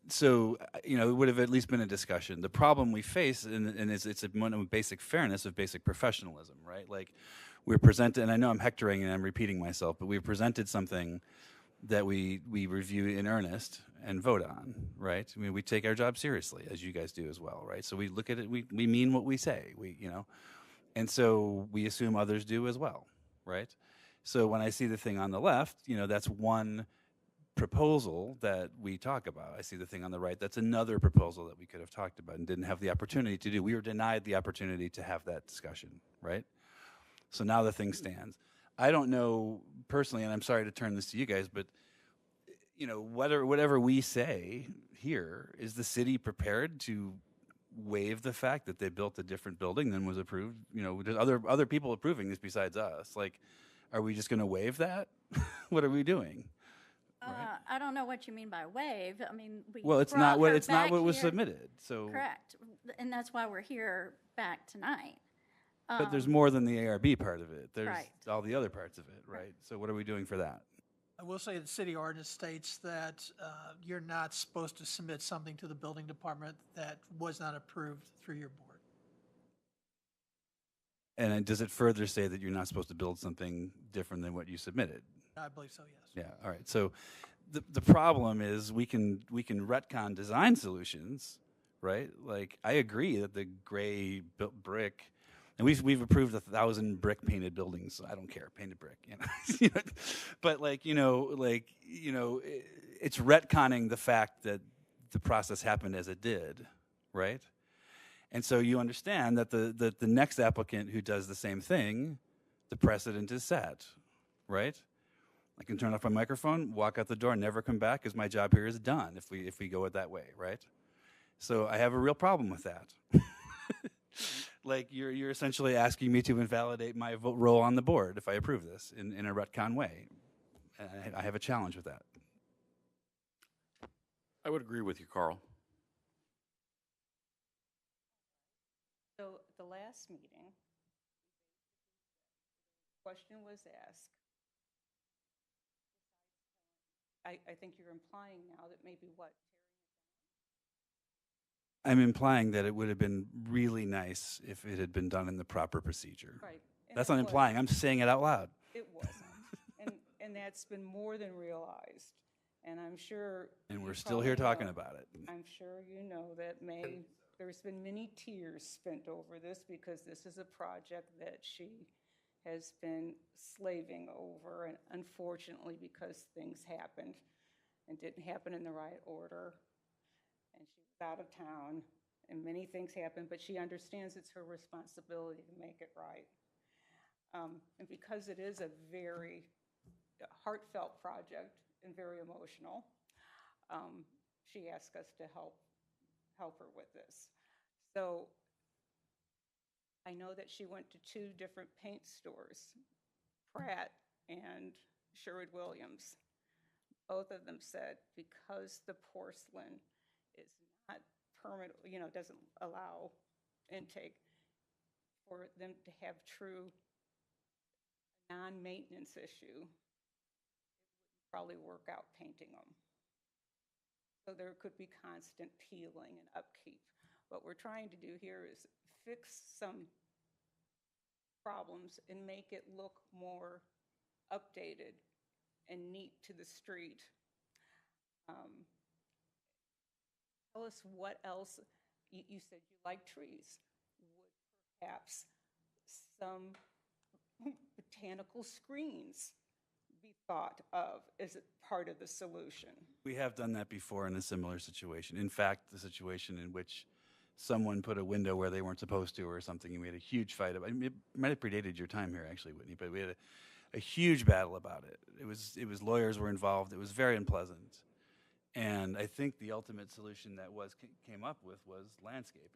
Speaker 2: so, you know, it would have at least been a discussion. The problem we face, and it's a basic fairness of basic professionalism, right? Like, we're presented, and I know I'm hectoring and I'm repeating myself, but we've presented something that we review in earnest and vote on, right? I mean, we take our job seriously, as you guys do as well, right? So we look at it, we mean what we say, you know, and so we assume others do as well, right? So when I see the thing on the left, you know, that's one proposal that we talk about. I see the thing on the right, that's another proposal that we could have talked about and didn't have the opportunity to do. We were denied the opportunity to have that discussion, right? So now the thing stands. I don't know personally, and I'm sorry to turn this to you guys, but you know, whatever we say here, is the city prepared to waive the fact that they built a different building than was approved? You know, there's other people approving this besides us. Like, are we just going to waive that? What are we doing?
Speaker 10: I don't know what you mean by waive. I mean,
Speaker 2: Well, it's not what was submitted. So
Speaker 10: correct, and that's why we're here back tonight.
Speaker 2: But there's more than the ARB part of it. There's
Speaker 10: Right.
Speaker 2: all the other parts of it, right? So what are we doing for that?
Speaker 12: I will say the city ordinance states that you're not supposed to submit something to the building department that was not approved through your board.
Speaker 2: And does it further say that you're not supposed to build something different than what you submitted?
Speaker 12: I believe so, yes.
Speaker 2: Yeah, all right. So the problem is we can retcon design solutions, right? Like, I agree that the gray built brick, and we've approved 1,000 brick painted buildings. So I don't care, painted brick, you know. But it's retconning the fact that the process happened as it did, right? And so you understand that the next applicant who does the same thing, the precedent is set, right? I can turn off my microphone, walk out the door, and never come back because my job here is done if we go it that way, right? So I have a real problem with that. Like, you're essentially asking me to invalidate my role on the board if I approve this in a retcon way. And I have a challenge with that.
Speaker 3: I would agree with you, Carl.
Speaker 4: So at the last meeting, question was asked. I think you're implying now that maybe what?
Speaker 2: I'm implying that it would have been really nice if it had been done in the proper procedure.
Speaker 4: Right. And
Speaker 2: That's
Speaker 4: it
Speaker 2: not implying. I'm saying it out loud.
Speaker 4: It wasn't. and that's been more than realized. And I'm sure.
Speaker 2: And
Speaker 4: you
Speaker 2: we're still here
Speaker 4: probably
Speaker 2: talking
Speaker 4: know-
Speaker 2: about it.
Speaker 4: I'm sure you know that there's been many tears spent over this because this is a project that she has been slaving over, and unfortunately, because things happened and didn't happen in the right order, and she was out of town, and many things happened, but she understands it's her responsibility to make it right. And because it is a very heartfelt project and very emotional, she asked us to help her with this. So I know that she went to 2 different paint stores, Pratt and Sherwood-Williams. Both of them said because the porcelain is not permanent, doesn't allow intake, for them to have true non-maintenance issue, it would probably work out painting them. So there could be constant peeling and upkeep. What we're trying to do here is fix some problems and make it look more updated and neat to the street. Tell us what else, you said you like trees. Would perhaps some botanical screens be thought of as a part of the solution?
Speaker 2: We have done that before in a similar situation. In fact, the situation in which someone put a window where they weren't supposed to or something, and we had a huge fight about it. It might have predated your time here, actually, Whitney, but we had a huge battle about it. It was lawyers were involved. It was very unpleasant. And I think the ultimate solution that came up with was landscaping.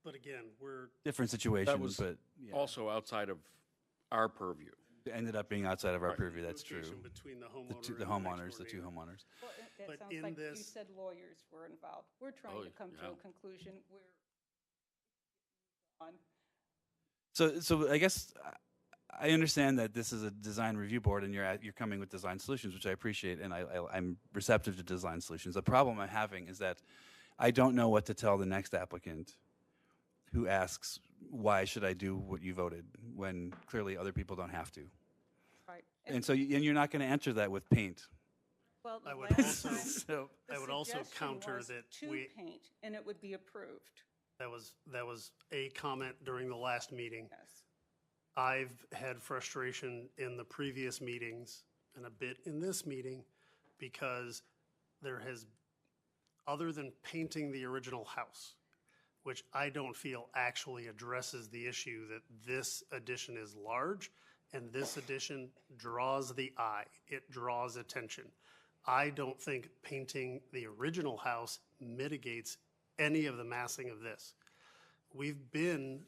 Speaker 1: But again, we're,
Speaker 2: Different situation,
Speaker 3: That was
Speaker 2: but yeah,
Speaker 3: also outside of our purview.
Speaker 2: it ended up being outside of our purview. That's true.
Speaker 1: negotiation between the homeowner and
Speaker 2: The
Speaker 1: next
Speaker 2: homeowners, the
Speaker 1: door
Speaker 2: two
Speaker 1: neighbor.
Speaker 2: homeowners.
Speaker 4: Well, that
Speaker 1: But
Speaker 4: sounds
Speaker 1: in
Speaker 4: like you
Speaker 1: this-
Speaker 4: said lawyers were involved. We're trying
Speaker 3: Oh,
Speaker 4: to come to
Speaker 3: yeah.
Speaker 4: a conclusion where on.
Speaker 2: So I guess I understand that this is a design review board, and you're coming with design solutions, which I appreciate, and I'm receptive to design solutions. The problem I'm having is that I don't know what to tell the next applicant who asks, why should I do what you voted, when clearly other people don't have to.
Speaker 4: Right.
Speaker 2: And so and you're not going to answer that with paint.
Speaker 4: Well, the
Speaker 1: I would
Speaker 4: last
Speaker 1: also,
Speaker 4: time,
Speaker 2: So
Speaker 4: the
Speaker 1: I would also
Speaker 4: suggestion
Speaker 1: counter
Speaker 4: was
Speaker 1: that
Speaker 4: to
Speaker 1: we,
Speaker 4: paint, and it would be approved.
Speaker 1: that was a comment during the last meeting.
Speaker 4: Yes.
Speaker 1: I've had frustration in the previous meetings and a bit in this meeting because there has, other than painting the original house, which I don't feel actually addresses the issue that this addition is large and this addition draws the eye. It draws attention. I don't think painting the original house mitigates any of the massing of this. We've been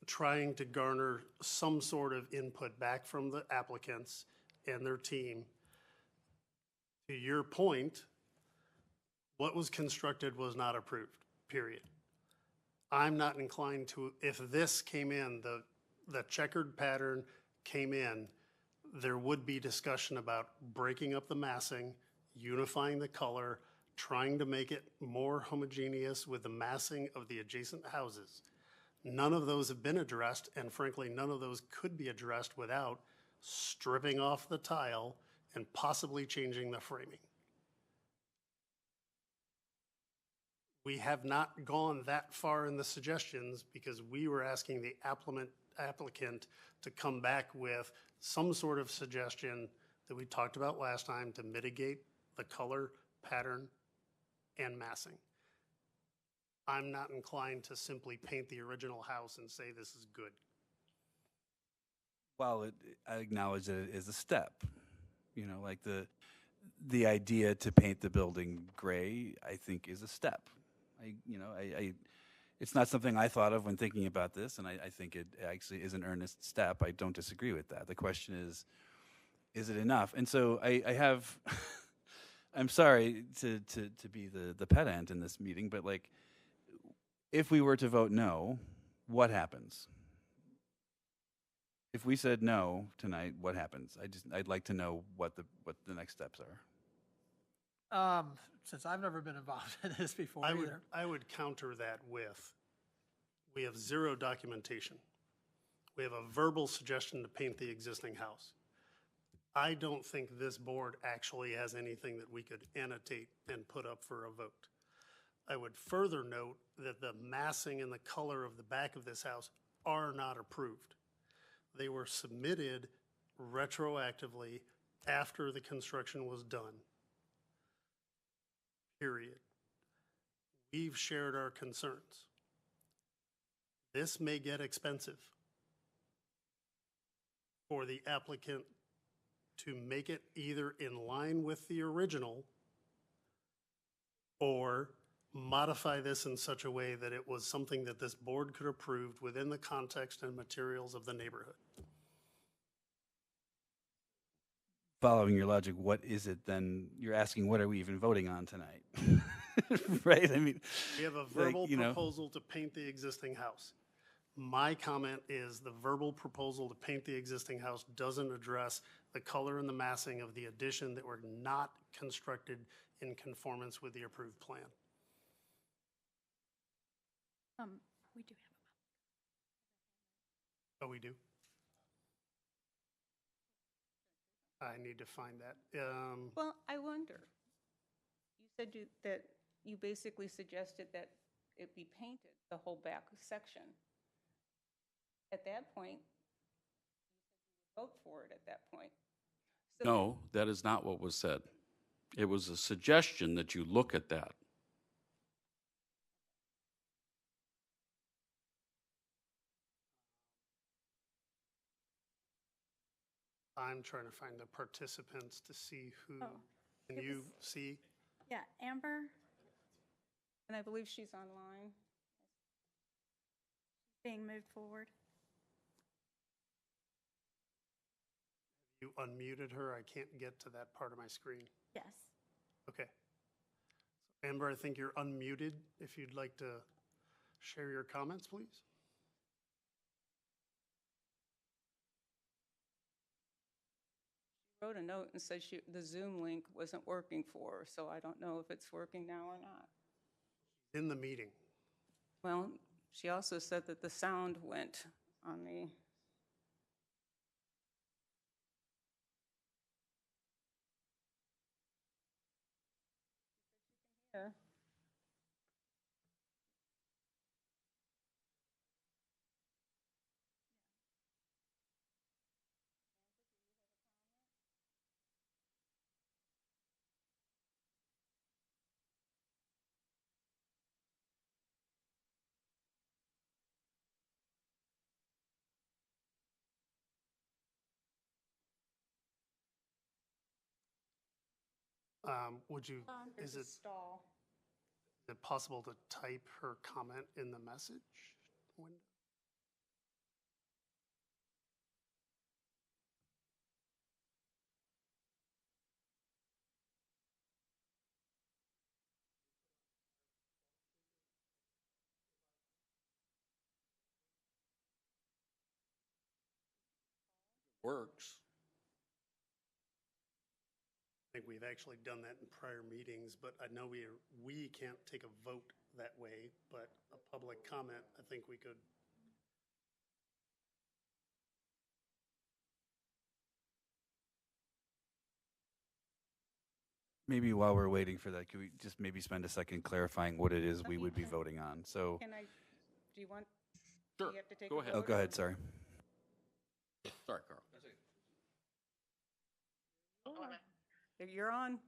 Speaker 1: trying to garner some sort of input back from the applicants and their team. To your point, what was constructed was not approved, period. I'm not inclined to, if this came in, the checkered pattern came in, there would be discussion about breaking up the massing, unifying the color, trying to make it more homogeneous with the massing of the adjacent houses. None of those have been addressed, and frankly, none of those could be addressed without stripping off the tile and possibly changing the framing. We have not gone that far in the suggestions because we were asking the applicant to come back with some sort of suggestion that we talked about last time to mitigate the color, pattern, and massing. I'm not inclined to simply paint the original house and say this is good.
Speaker 2: Well, I acknowledge that it is a step. You know, like the idea to paint the building gray, I think, is a step. It's not something I thought of when thinking about this, and I think it actually is an earnest step. I don't disagree with that. The question is it enough? And so I have, I'm sorry to be the pedant in this meeting, but like, if we were to vote no, what happens? If we said no tonight, what happens? I'd like to know what the next steps are.
Speaker 12: Since I've never been involved in this before either.
Speaker 1: I would counter that with, we have zero documentation. We have a verbal suggestion to paint the existing house. I don't think this board actually has anything that we could annotate and put up for a vote. I would further note that the massing and the color of the back of this house are not approved. They were submitted retroactively after the construction was done. Period. We've shared our concerns. This may get expensive for the applicant to make it either in line with the original or modify this in such a way that it was something that this board could approve within the context and materials of the neighborhood.
Speaker 2: Following your logic, what is it then? You're asking, what are we even voting on tonight? Right? I mean,
Speaker 1: We have a
Speaker 2: like,
Speaker 1: verbal proposal to paint the existing house. My comment is the verbal proposal to paint the existing house doesn't address the color and the massing of the addition that were not constructed in conformance with the approved plan.
Speaker 10: We do have
Speaker 1: Oh, we do? I need to find that.
Speaker 4: Well, I wonder. You said that you basically suggested that it be painted, the whole back section. At that point, vote for it at that point. So
Speaker 3: No, that is not what was said. It was a suggestion that you look at that.
Speaker 1: I'm trying to find the participants to see who,
Speaker 10: Oh,
Speaker 1: can
Speaker 10: it
Speaker 1: you
Speaker 10: was-
Speaker 1: see?
Speaker 10: Yeah, Amber,
Speaker 4: and I believe she's online.
Speaker 10: being moved forward.
Speaker 1: You unmuted her. I can't get to that part of my screen.
Speaker 10: Yes.
Speaker 1: Okay. So Amber, I think you're unmuted. If you'd like to share your comments, please.
Speaker 4: Wrote a note and said the Zoom link wasn't working for her, so I don't know if it's working now or not.
Speaker 1: In the meeting.
Speaker 4: Well, she also said that the sound went on the, here.
Speaker 1: Would you,
Speaker 4: There's
Speaker 1: is
Speaker 4: a
Speaker 1: it
Speaker 4: stall.
Speaker 1: possible to type her comment in the message window?
Speaker 3: Works.
Speaker 1: I think we've actually done that in prior meetings, but I know we can't take a vote that way, but a public comment, I think we could.
Speaker 2: Maybe while we're waiting for that, could we just maybe spend a second clarifying what it is we would be voting on? So,
Speaker 4: Can I, do you want,
Speaker 3: Sure.
Speaker 4: you have to take
Speaker 3: Go
Speaker 4: a
Speaker 3: ahead.
Speaker 2: oh,
Speaker 4: vote,
Speaker 2: go
Speaker 4: or-
Speaker 2: ahead, sorry.
Speaker 3: Sorry, Carl.
Speaker 4: You're on.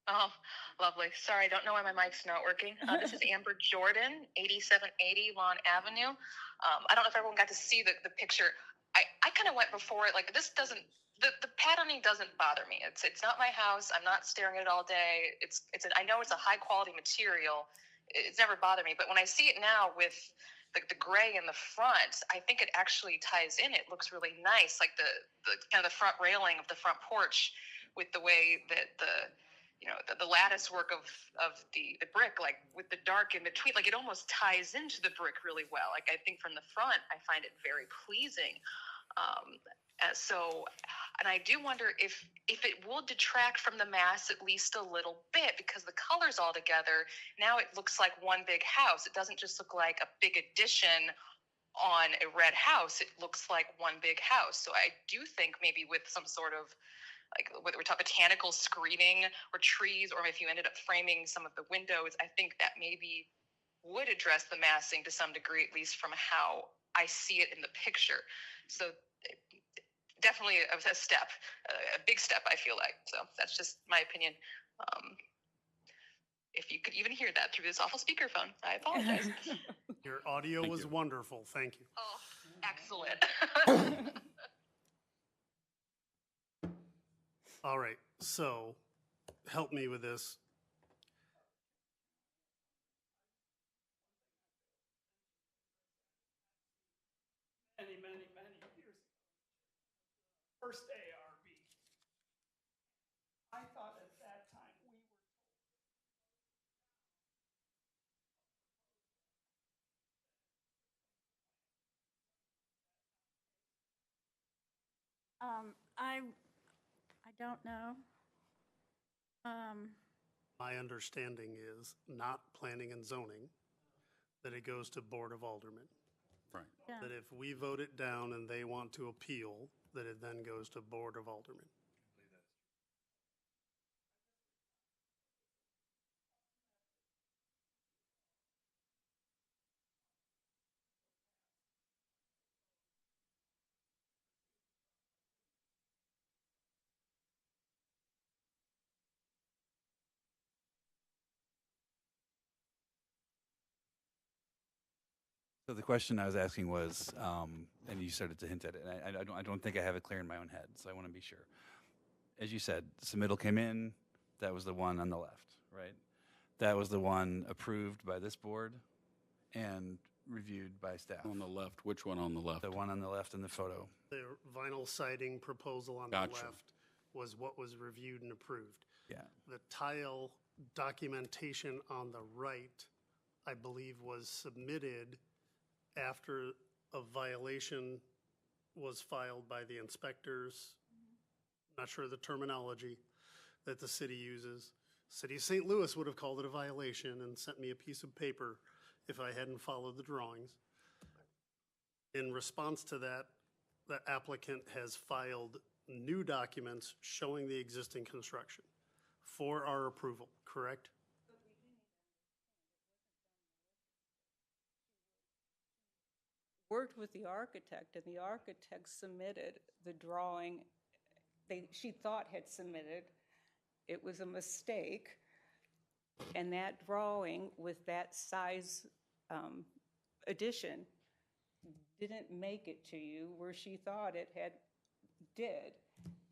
Speaker 13: Oh, lovely. Sorry, I don't know why my mic's not working. This is Amber Jordan, 8780 Lawn Avenue. I don't know if everyone got to see the picture. I kind of went before it, like, this doesn't, the patterning doesn't bother me. It's not my house. I'm not staring at it all day. I know it's a high quality material. It's never bothered me. But when I see it now with the gray in the front, I think it actually ties in. It looks really nice, like the kind of the front railing of the front porch with the way that the lattice work of the brick, like with the dark in between, like it almost ties into the brick really well. Like I think from the front, I find it very pleasing. And I do wonder if it will detract from the mass at least a little bit, because the colors all together, now it looks like one big house. It doesn't just look like a big addition on a red house. It looks like one big house. So I do think maybe with some sort of, like whether we're talking botanical screening or trees, or if you ended up framing some of the windows, I think that maybe would address the massing to some degree, at least from how I see it in the picture. So definitely a step, a big step, I feel like. So that's just my opinion. If you could even hear that through this awful speakerphone, I apologize.
Speaker 1: Your audio
Speaker 3: Thank
Speaker 1: was
Speaker 3: you.
Speaker 1: wonderful. Thank you.
Speaker 13: Oh, excellent.
Speaker 1: All right, so help me with this.
Speaker 5: Many years ago. First ARB. I thought at that time we were
Speaker 10: I don't know.
Speaker 1: My understanding is not planning and zoning, that it goes to Board of Aldermen.
Speaker 3: Right.
Speaker 10: Yeah.
Speaker 1: That if we vote it down and they want to appeal, that it then goes to Board of Aldermen.
Speaker 2: So the question I was asking was, and you started to hint at it, and I don't think I have it clear in my own head, so I want to be sure. As you said, submittal came in, that was the one on the left, right? That was the one approved by this board and reviewed by staff.
Speaker 3: On the left, which one on the left?
Speaker 2: The one on the left in the photo.
Speaker 1: The vinyl siding proposal on the
Speaker 3: Gotcha.
Speaker 1: left was what was reviewed and approved.
Speaker 2: Yeah.
Speaker 1: The tile documentation on the right, I believe, was submitted after a violation was filed by the inspectors. Not sure of the terminology that the city uses. City of St. Louis would have called it a violation and sent me a piece of paper if I hadn't followed the drawings. In response to that, the applicant has filed new documents showing the existing construction for our approval, correct?
Speaker 4: Worked with the architect, and the architect submitted the drawing she thought had submitted. It was a mistake, and that drawing with that size addition didn't make it to you where she thought it did.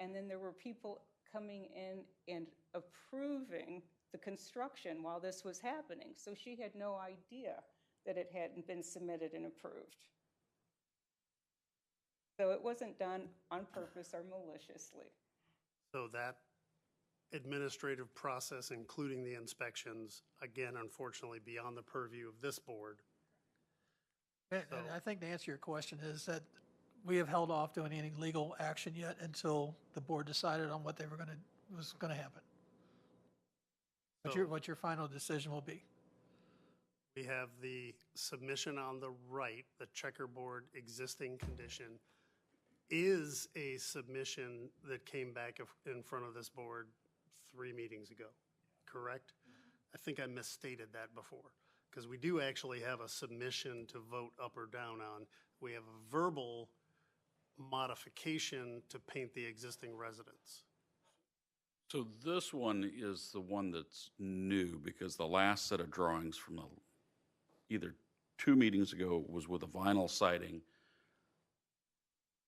Speaker 4: And then there were people coming in and approving the construction while this was happening. So she had no idea that it hadn't been submitted and approved. So it wasn't done on purpose or maliciously.
Speaker 1: So that administrative process, including the inspections, again, unfortunately, beyond the purview of this board.
Speaker 12: And I think to answer your question is that we have held off doing any legal action yet until the board decided on what was going to happen. What your final decision will be.
Speaker 1: We have the submission on the right, the checkerboard existing condition, is a submission that came back in front of this board 3 meetings ago, correct? I think I misstated that before, because we do actually have a submission to vote up or down on. We have a verbal modification to paint the existing residence.
Speaker 3: So this one is the one that's new, because the last set of drawings from either 2 meetings ago was with a vinyl siding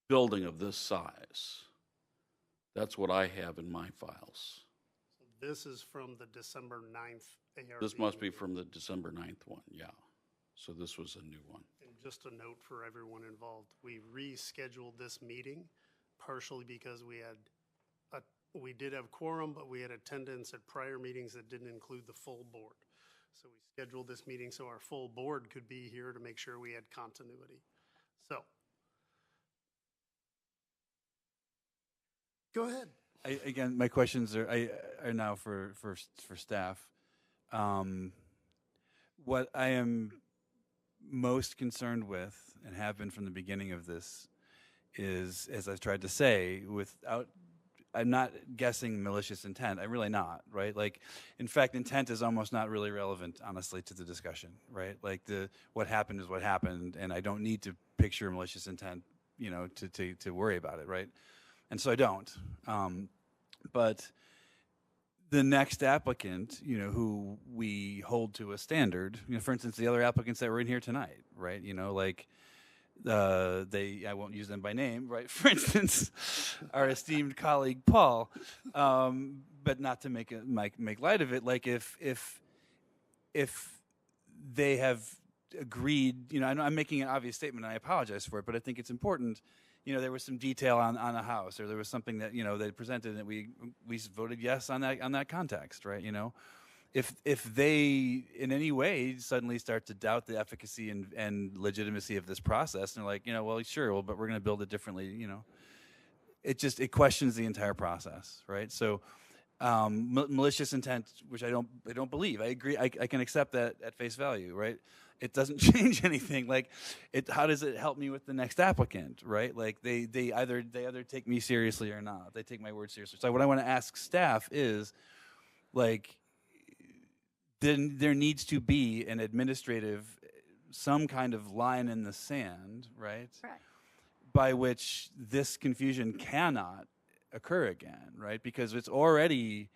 Speaker 3: building of this size. That's what I have in my files.
Speaker 1: So this is from the December 9th ARB.
Speaker 3: This must be from the December 9th one, yeah. So this was a new one.
Speaker 1: And just a note for everyone involved, we rescheduled this meeting partially because we did have quorum, but we had attendance at prior meetings that didn't include the full board. So we scheduled this meeting so our full board could be here to make sure we had continuity. So, go ahead.
Speaker 2: Again, my questions are now for staff. What I am most concerned with, and have been from the beginning of this, is, as I've tried to say, I'm not guessing malicious intent. I'm really not, right? Like, in fact, intent is almost not really relevant, honestly, to the discussion, right? Like, what happened is what happened, and I don't need to picture malicious intent, to worry about it, right? And so I don't. But the next applicant, who we hold to a standard, for instance, the other applicants that were in here tonight, right? I won't use them by name, right? For instance, our esteemed colleague Paul, but not to make light of it. Like if they have agreed, I'm making an obvious statement, and I apologize for it, but I think it's important. There was some detail on a house, or there was something that they presented that we voted yes on that context, right? If they in any way suddenly start to doubt the efficacy and legitimacy of this process, and they're like, well, sure, but we're going to build it differently, it questions the entire process, right? So malicious intent, which I don't believe. I agree. I can accept that at face value, right? It doesn't change anything. Like, how does it help me with the next applicant, right? Like they either take me seriously or not. They take my word seriously. So what I want to ask staff is, like, then there needs to be an administrative, some kind of line in the sand, right?
Speaker 10: Right.
Speaker 2: By which this confusion cannot occur again, right? Because it's already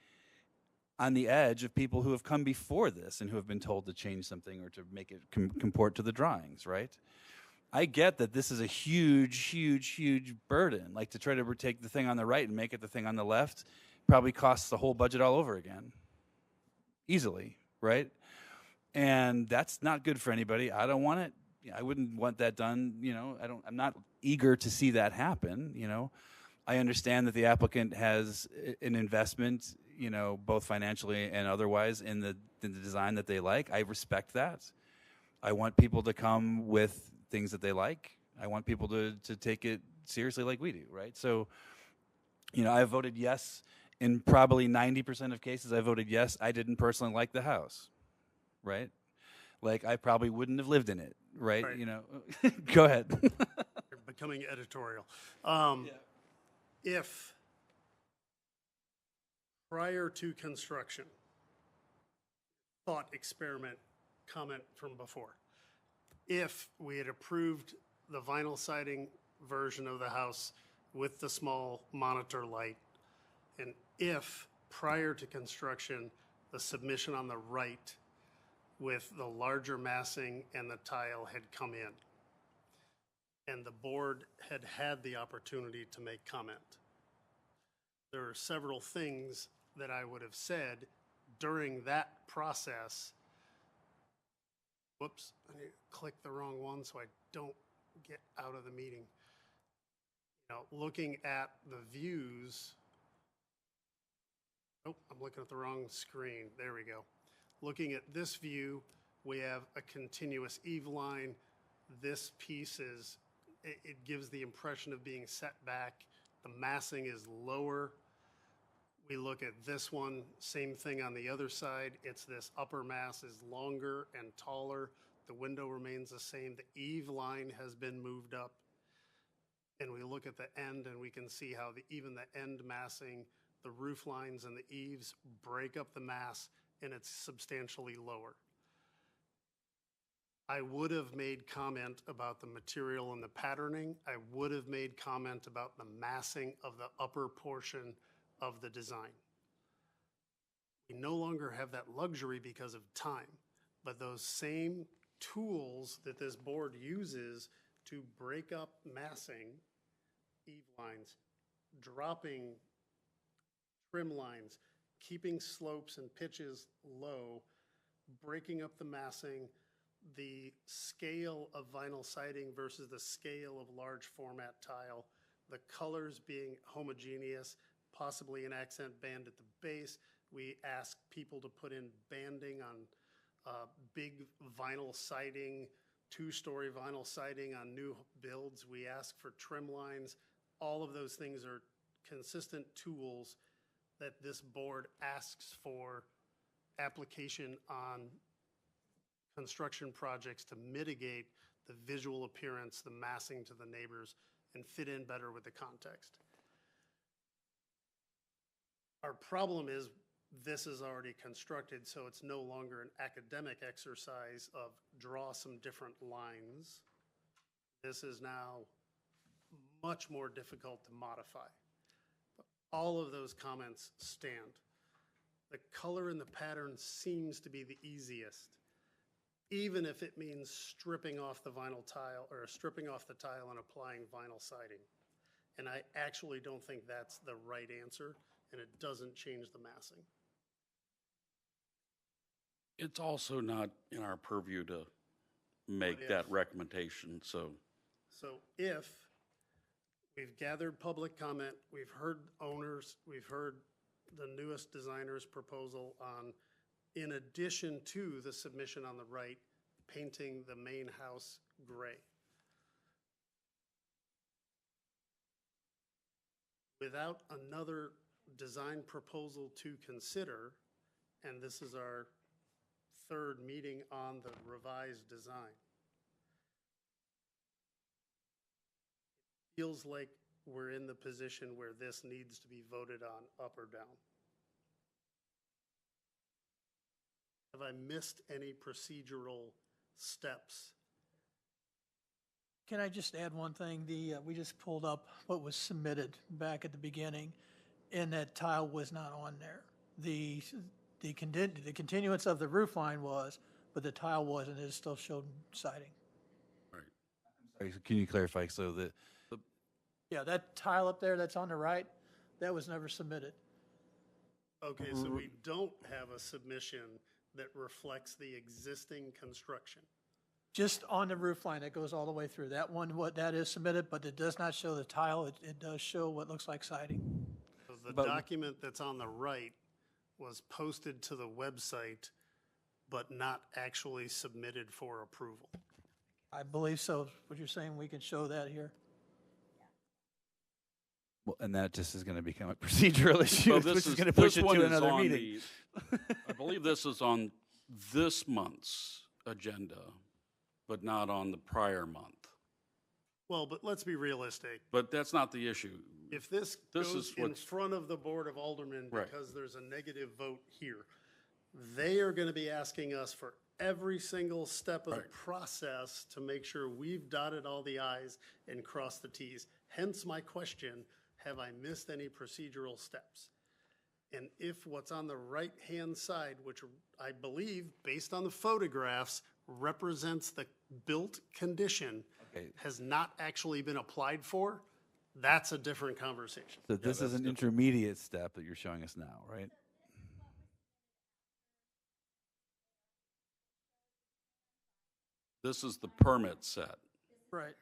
Speaker 2: on the edge of people who have come before this and who have been told to change something or to make it comport to the drawings, right? I get that this is a huge, huge, huge burden. Like to try to take the thing on the right and make it the thing on the left probably costs the whole budget all over again. Easily, right? And that's not good for anybody. I don't want it. I wouldn't want that done. I'm not eager to see that happen. I understand that the applicant has an investment, both financially and otherwise in the design that they like. I respect that. I want people to come with things that they like. I want people to take it seriously like we do, right? So, I voted yes in probably 90% of cases. I voted yes. I didn't personally like the house, right? Like I probably wouldn't have lived in it, right?
Speaker 1: Right.
Speaker 2: Go ahead.
Speaker 1: You're becoming editorial. If prior to construction, thought experiment comment from before, if we had approved the vinyl siding version of the house with the small monitor light, and if prior to construction, the submission on the right with the larger massing and the tile had come in, and the board had had the opportunity to make comment, there are several things that I would have said during that process. Whoops, I need to click the wrong one so I don't get out of the meeting. Looking at the views. Oh, I'm looking at the wrong screen. There we go. Looking at this view, we have a continuous eave line. This piece it gives the impression of being set back. The massing is lower. We look at this one, same thing on the other side. It's this upper mass is longer and taller. The window remains the same. The eave line has been moved up. And we look at the end and we can see how even the end massing, the roof lines and the eaves break up the mass, and it's substantially lower. I would have made comment about the material and the patterning. I would have made comment about the massing of the upper portion of the design. We no longer have that luxury because of time, but those same tools that this board uses to break up massing, eave lines, dropping trim lines, keeping slopes and pitches low, breaking up the massing, the scale of vinyl siding versus the scale of large format tile, the colors being homogeneous, possibly an accent band at the base. We ask people to put in banding on big vinyl siding, two-story vinyl siding on new builds. We ask for trim lines. All of those things are consistent tools that this board asks for application on construction projects to mitigate the visual appearance, the massing to the neighbors, and fit in better with the context. Our problem is this is already constructed, so it's no longer an academic exercise of draw some different lines. This is now much more difficult to modify. All of those comments stand. The color and the pattern seems to be the easiest, even if it means stripping off the vinyl tile or stripping off the tile and applying vinyl siding. And I actually don't think that's the right answer, and it doesn't change the massing.
Speaker 3: It's also not in our purview to make that recommendation, so.
Speaker 1: So if we've gathered public comment, we've heard owners, we've heard the newest designer's proposal on, in addition to the submission on the right, painting the main house gray. Without another design proposal to consider, and this is our third meeting on the revised design, it feels like we're in the position where this needs to be voted on up or down. Have I missed any procedural steps?
Speaker 12: Can I just add one thing? We just pulled up what was submitted back at the beginning, and that tile was not on there. the continuance of the roof line was, but the tile wasn't, it still showed siding.
Speaker 2: Sorry, so can you clarify, so that,
Speaker 12: Yeah, that tile up there that's on the right, that was never submitted.
Speaker 1: Okay, so we don't have a submission that reflects the existing construction.
Speaker 12: Just on the roof line that goes all the way through. That one, what that is submitted, but it does not show the tile. It does show what looks like siding.
Speaker 1: So the
Speaker 2: But-
Speaker 1: document that's on the right was posted to the website, but not actually submitted for approval.
Speaker 12: I believe so. What you're saying, we can show that here.
Speaker 2: well, and that just is going to become a procedural issue,
Speaker 3: So
Speaker 2: which is going to push it
Speaker 3: one
Speaker 2: to
Speaker 3: is
Speaker 2: another
Speaker 3: on
Speaker 2: meeting.
Speaker 3: I believe this is on this month's agenda, but not on the prior month.
Speaker 1: Well, but let's be realistic.
Speaker 3: But that's not the issue.
Speaker 1: If this
Speaker 3: This
Speaker 1: goes
Speaker 3: is
Speaker 1: in
Speaker 3: what's-
Speaker 1: front of the Board of Aldermen
Speaker 3: Right.
Speaker 1: because there's a negative vote here, they are going to be asking us for every single step of the
Speaker 3: Right.
Speaker 1: process to make sure we've dotted all the i's and crossed the t's. Hence my question, have I missed any procedural steps? And if what's on the right-hand side, which I believe, based on the photographs, represents the built condition,
Speaker 2: Okay.
Speaker 1: has not actually been applied for, that's a different conversation.
Speaker 2: So this is an intermediate step that you're showing us now, right?
Speaker 3: This is the permit set.
Speaker 12: Right.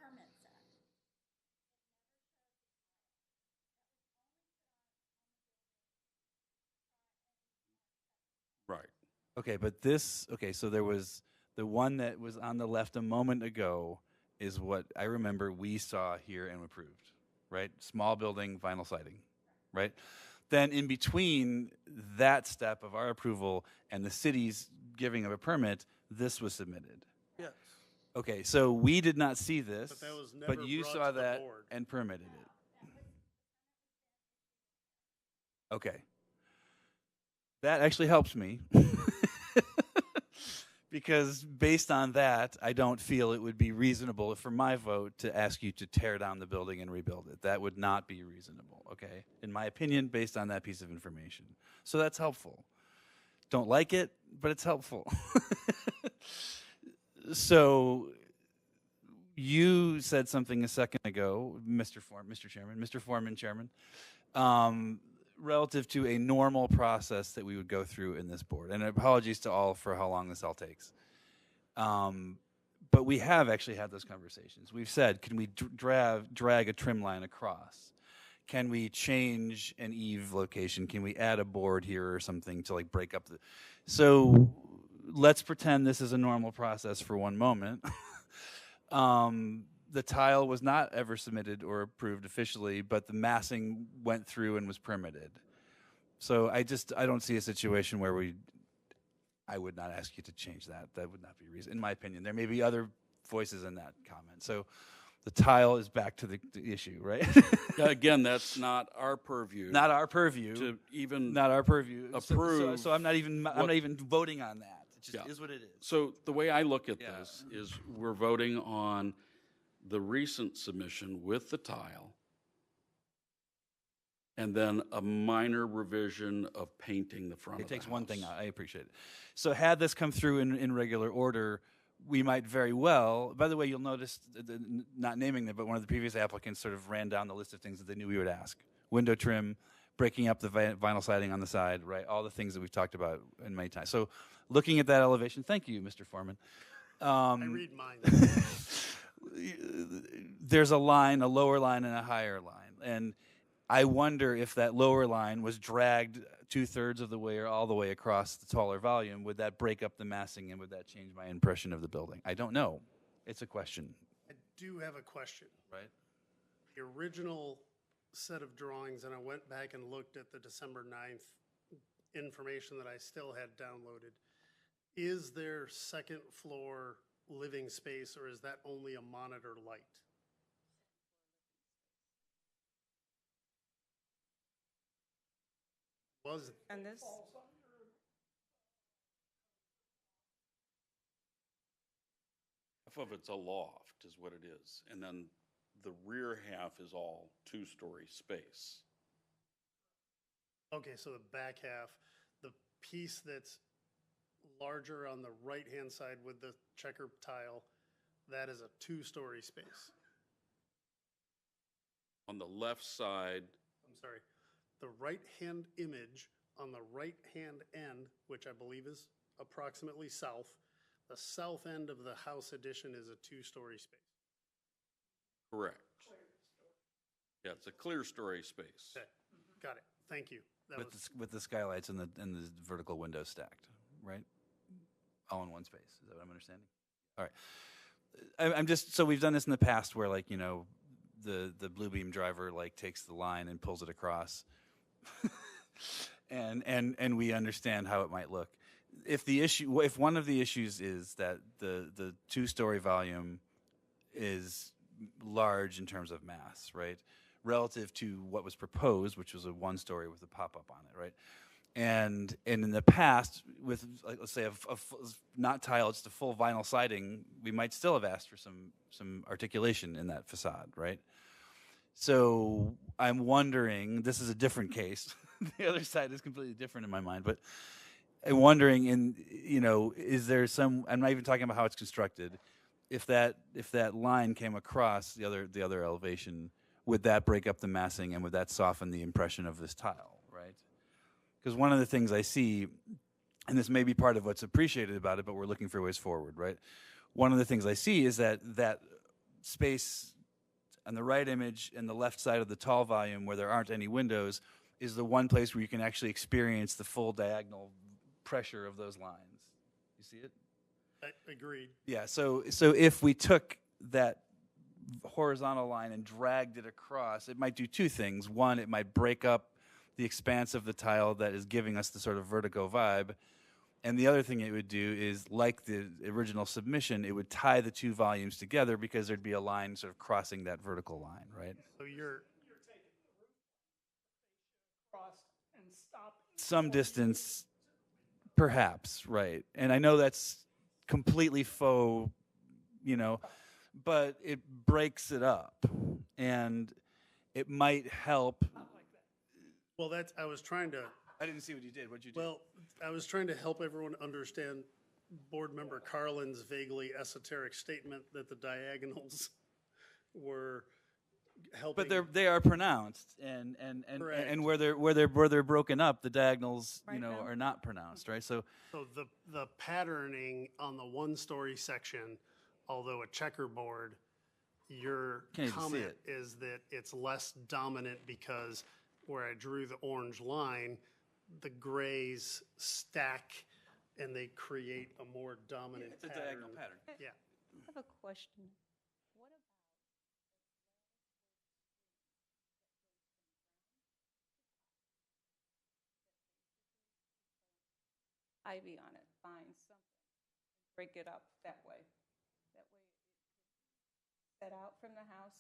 Speaker 3: Right.
Speaker 2: Okay, but this, okay, so there was, the one that was on the left a moment ago is what I remember we saw here and approved, right? Small building, vinyl siding, right? Then in between that step of our approval and the city's giving of a permit, this was submitted.
Speaker 12: Yes.
Speaker 2: Okay, so we did not see this,
Speaker 1: But that was
Speaker 2: but
Speaker 1: never
Speaker 2: you
Speaker 1: brought
Speaker 2: saw
Speaker 1: to the
Speaker 2: that
Speaker 1: board.
Speaker 2: and permitted it. Okay. That actually helps me. Because based on that, I don't feel it would be reasonable for my vote to ask you to tear down the building and rebuild it. That would not be reasonable, okay? In my opinion, based on that piece of information. So that's helpful. Don't like it, but it's helpful. So you said something a second ago, Mr. Chairman, relative to a normal process that we would go through in this board. And apologies to all for how long this all takes. But we have actually had those conversations. We've said, can we drag a trim line across? Can we change an eave location? Can we add a board here or something to like break up the... So let's pretend this is a normal process for one moment. The tile was not ever submitted or approved officially, but the massing went through and was permitted. So I don't see a situation where I would not ask you to change that. That would not be reason, in my opinion. There may be other voices in that comment. So the tile is back to the issue, right?
Speaker 3: Yeah, again, that's not our purview.
Speaker 2: Not our purview.
Speaker 3: To even
Speaker 2: Not our purview.
Speaker 3: approve
Speaker 2: So I'm not even voting on that. It just
Speaker 3: Yeah.
Speaker 2: is what it is.
Speaker 3: So the way I look at
Speaker 2: Yeah.
Speaker 3: this is we're voting on the recent submission with the tile and then a minor revision of painting the front
Speaker 2: It
Speaker 3: of the
Speaker 2: takes one thing
Speaker 3: house.
Speaker 2: out. I appreciate it. So had this come through in regular order, we might very well, by the way, you'll notice, not naming them, but one of the previous applicants sort of ran down the list of things that they knew we would ask. Window trim, breaking up the vinyl siding on the side, right? All the things that we've talked about in many times. So looking at that elevation, thank you, Mr. Foreman.
Speaker 1: I read mine.
Speaker 2: There's a line, a lower line and a higher line. And I wonder if that lower line was dragged 2/3 of the way or all the way across the taller volume. Would that break up the massing and would that change my impression of the building? I don't know. It's a question.
Speaker 1: I do have a question.
Speaker 2: Right.
Speaker 1: The original set of drawings, and I went back and looked at the December 9th information that I still had downloaded. Is there second floor living space, or is that only a monitor light? Was
Speaker 4: And this,
Speaker 3: Half of it's a loft is what it is. And then the rear half is all two-story space.
Speaker 1: okay, so the back half, the piece that's larger on the right-hand side with the checker tile, that is a two-story space.
Speaker 3: On the left side,
Speaker 1: I'm sorry, the right-hand image on the right-hand end, which I believe is approximately south, the south end of the house addition is a two-story space.
Speaker 3: correct. Yeah, it's a clear story space.
Speaker 1: Okay, got it. Thank you. That was,
Speaker 2: With the skylights and the vertical windows stacked, right? All in one space. Is that what I'm understanding? All right. I'm just, so we've done this in the past where, like, you know, the Bluebeam driver like takes the line and pulls it across, and we understand how it might look. If one of the issues is that the two-story volume is large in terms of mass, right, relative to what was proposed, which was a one-story with a pop-up on it, right? And in the past, with, like, let's say not tile, it's the full vinyl siding, we might still have asked for some articulation in that facade, right? So I'm wondering, this is a different case. The other side is completely different in my mind, but I'm wondering, is there some? I'm not even talking about how it's constructed. If that line came across the other elevation, would that break up the massing and would that soften the impression of this tile, right? Because one of the things I see, and this may be part of what's appreciated about it, but we're looking for ways forward, right? One of the things I see is that space on the right image and the left side of the tall volume where there aren't any windows is the one place where you can actually experience the full diagonal pressure of those lines. You see it?
Speaker 1: agreed.
Speaker 2: Yeah, so if we took that horizontal line and dragged it across, it might do two things. One, it might break up the expanse of the tile that is giving us the sort of vertigo vibe. And the other thing it would do is, like the original submission, it would tie the two volumes together because there'd be a line sort of crossing that vertical line, right?
Speaker 1: So you're
Speaker 5: taking the roof across and stopping.
Speaker 2: Some distance, perhaps, right. And I know that's completely faux, but it breaks it up. And it might help.
Speaker 1: well, I was trying to,
Speaker 2: I didn't see what you did. What'd you do?
Speaker 1: well, I was trying to help everyone understand Board Member Carlin's vaguely esoteric statement that the diagonals were helping.
Speaker 2: But they are pronounced, and
Speaker 1: Correct.
Speaker 2: where they're broken up, the diagonals,
Speaker 4: Right now?
Speaker 2: are not pronounced, right? So
Speaker 1: So the patterning on the one-story section, although a checkerboard, your
Speaker 2: Can't even see
Speaker 1: comment
Speaker 2: it.
Speaker 1: is that it's less dominant because where I drew the orange line, the grays stack and they create a more dominant
Speaker 2: it's a
Speaker 1: pattern.
Speaker 2: diagonal pattern.
Speaker 1: Yeah.
Speaker 4: I have a question. What about ivy on it? Find something, break it up that way. That way, it's set out from the house,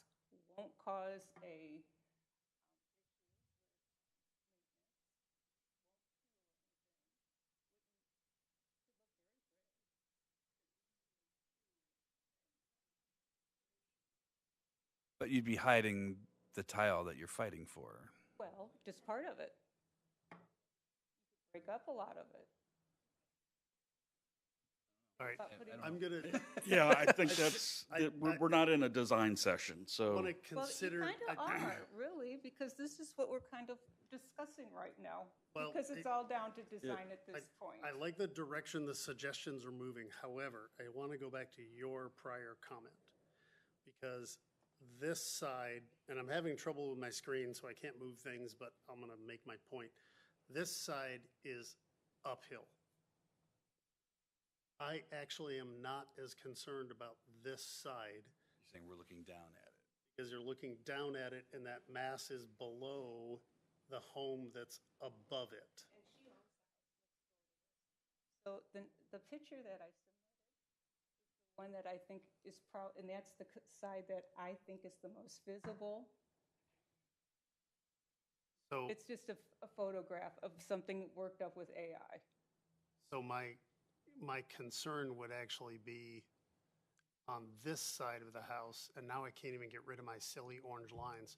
Speaker 4: won't cause a
Speaker 2: But you'd be hiding the tile that you're fighting for.
Speaker 4: well, just part of it. Break up a lot of it.
Speaker 1: All right.
Speaker 4: About putting-
Speaker 1: I'm going to
Speaker 3: Yeah, I think that's,
Speaker 1: I-
Speaker 3: we're not in a design session, so.
Speaker 1: want to
Speaker 4: Well,
Speaker 1: consider.
Speaker 4: you kind of are, really, because this is what we're kind of discussing right now.
Speaker 1: Well,
Speaker 4: Because it's
Speaker 1: it-
Speaker 4: all down to design at
Speaker 1: I-
Speaker 4: this point.
Speaker 1: I like the direction the suggestions are moving. However, I want to go back to your prior comment. Because this side, and I'm having trouble with my screen, so I can't move things, but I'm going to make my point. This side is uphill. I actually am not as concerned about this side
Speaker 2: You're saying we're looking down at it.
Speaker 1: because you're looking down at it and that mass is below the home that's above it.
Speaker 4: So the picture that I submitted is the one that I think is and that's the side that I think is the most visible.
Speaker 1: So,
Speaker 4: It's just a photograph of something worked up with AI.
Speaker 1: so my concern would actually be on this side of the house, and now I can't even get rid of my silly orange lines.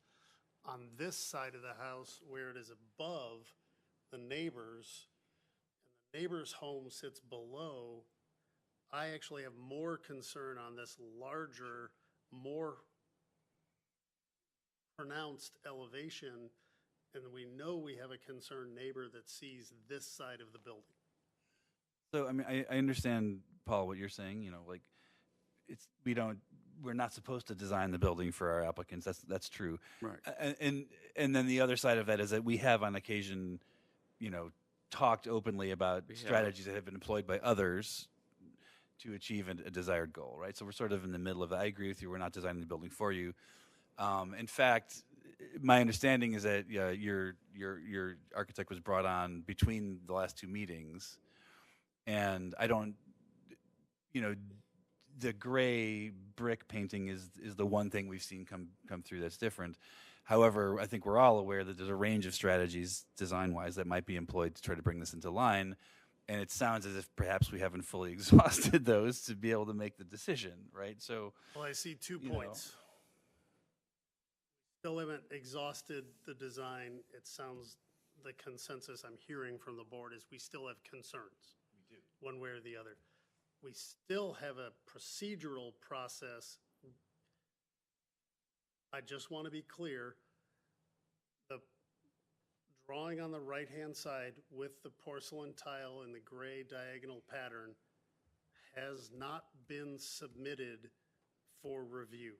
Speaker 1: On this side of the house, where it is above the neighbors, and neighbor's home sits below, I actually have more concern on this larger, more pronounced elevation, and we know we have a concerned neighbor that sees this side of the building.
Speaker 2: So, I mean, I understand, Paul, what you're saying, you know, like, we're not supposed to design the building for our applicants. That's true.
Speaker 3: Right.
Speaker 2: And then the other side of that is that we have on occasion, you know, talked openly about strategies that have been employed by others to achieve a desired goal, right? So we're sort of in the middle of it. I agree with you. We're not designing the building for you. In fact, my understanding is that your architect was brought on between the last two meetings, and I don't, you know, the gray brick painting is the one thing we've seen come through that's different. However, I think we're all aware that there's a range of strategies design-wise that might be employed to try to bring this into line. And it sounds as if perhaps we haven't fully exhausted those to be able to make the decision, right? So,
Speaker 1: well, I see 2 points. Still haven't exhausted the design. It sounds the consensus I'm hearing from the board is we still have concerns. We do. One way or the other. We still have a procedural process. I just want to be clear. The drawing on the right-hand side with the porcelain tile and the gray diagonal pattern has not been submitted for review.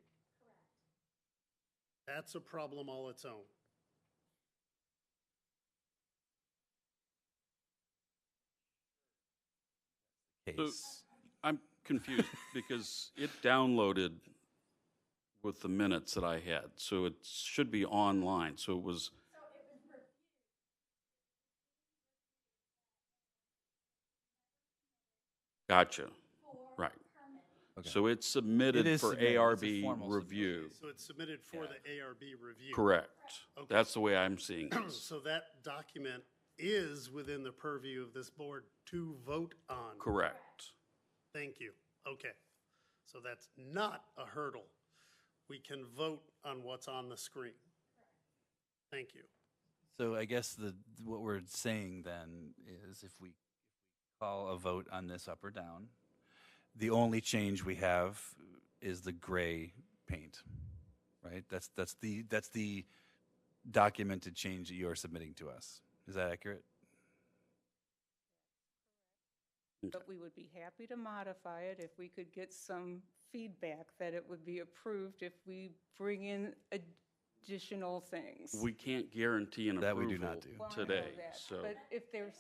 Speaker 1: Correct. That's a problem all its own.
Speaker 3: So I'm confused because it downloaded with the minutes that I had, so it should be online. So it was. Gotcha. Right. Okay. So it's submitted for ARB review.
Speaker 1: So it's submitted for the ARB review.
Speaker 3: Correct. Okay. That's the way I'm seeing it.
Speaker 1: So that document is within the purview of this board to vote on.
Speaker 3: Correct.
Speaker 1: Thank you. Okay. So that's not a hurdle. We can vote on what's on the screen. Thank you.
Speaker 2: So I guess what we're saying then is if we call a vote on this up or down, the only change we have is the gray paint, right? That's the documented change that you are submitting to us. Is that accurate?
Speaker 4: But we would be happy to modify it if we could get some feedback that it would be approved if we bring in additional things.
Speaker 3: We can't guarantee an approval
Speaker 2: that we do not do
Speaker 3: today. So,
Speaker 4: but if there's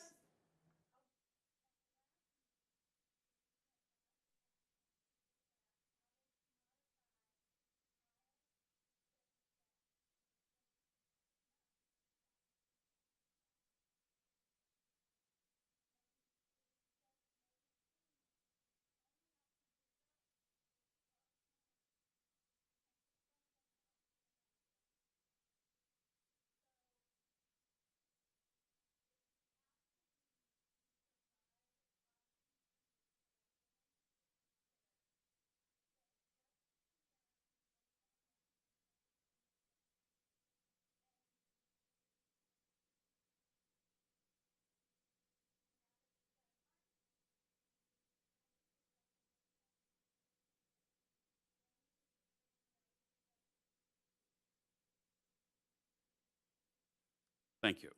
Speaker 3: thank you.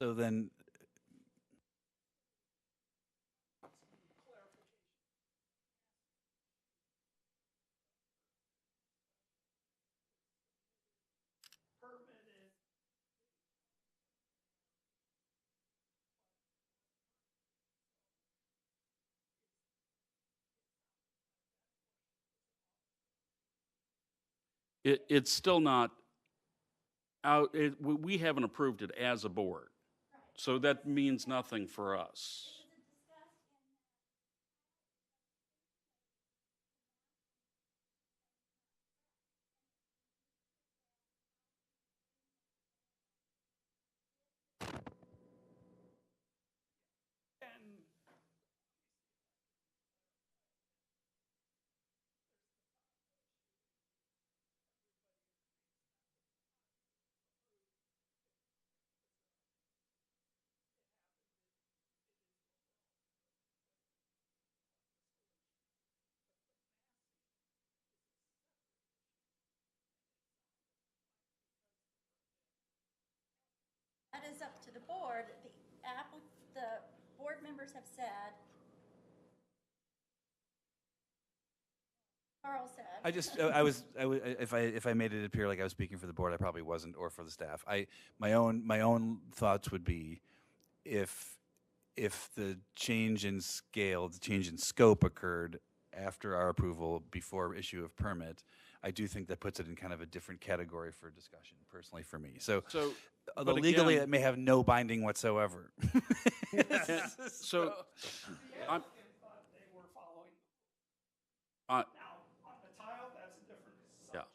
Speaker 2: So then,
Speaker 3: It's still not out. We haven't approved it as a board, so that means nothing for us.
Speaker 10: that is up to the board. The board members have said, Carl said.
Speaker 2: If I made it appear like I was speaking for the board, I probably wasn't, or for the staff. My own thoughts would be, if the change in scale, the change in scope occurred after our approval, before issue of permit, I do think that puts it in kind of a different category for discussion, personally, for me. Although
Speaker 3: but
Speaker 2: legally
Speaker 3: again-
Speaker 2: it may have no binding whatsoever.
Speaker 3: So, I'm,
Speaker 5: They were following.
Speaker 3: uh,
Speaker 5: Now, on the tile, that's a different
Speaker 3: yeah.
Speaker 5: subject.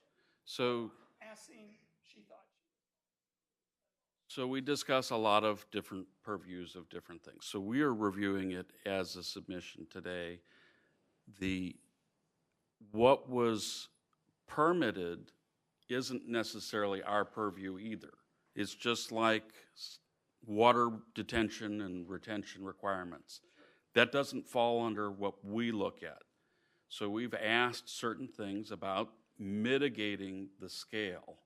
Speaker 3: So,
Speaker 5: Asking, she thought.
Speaker 3: So we discuss a lot of different purviews of different things. So we are reviewing it as a submission today. What was permitted isn't necessarily our purview either. It's just like water detention and retention requirements. That doesn't fall under what we look at. So we've asked certain things about mitigating the scale.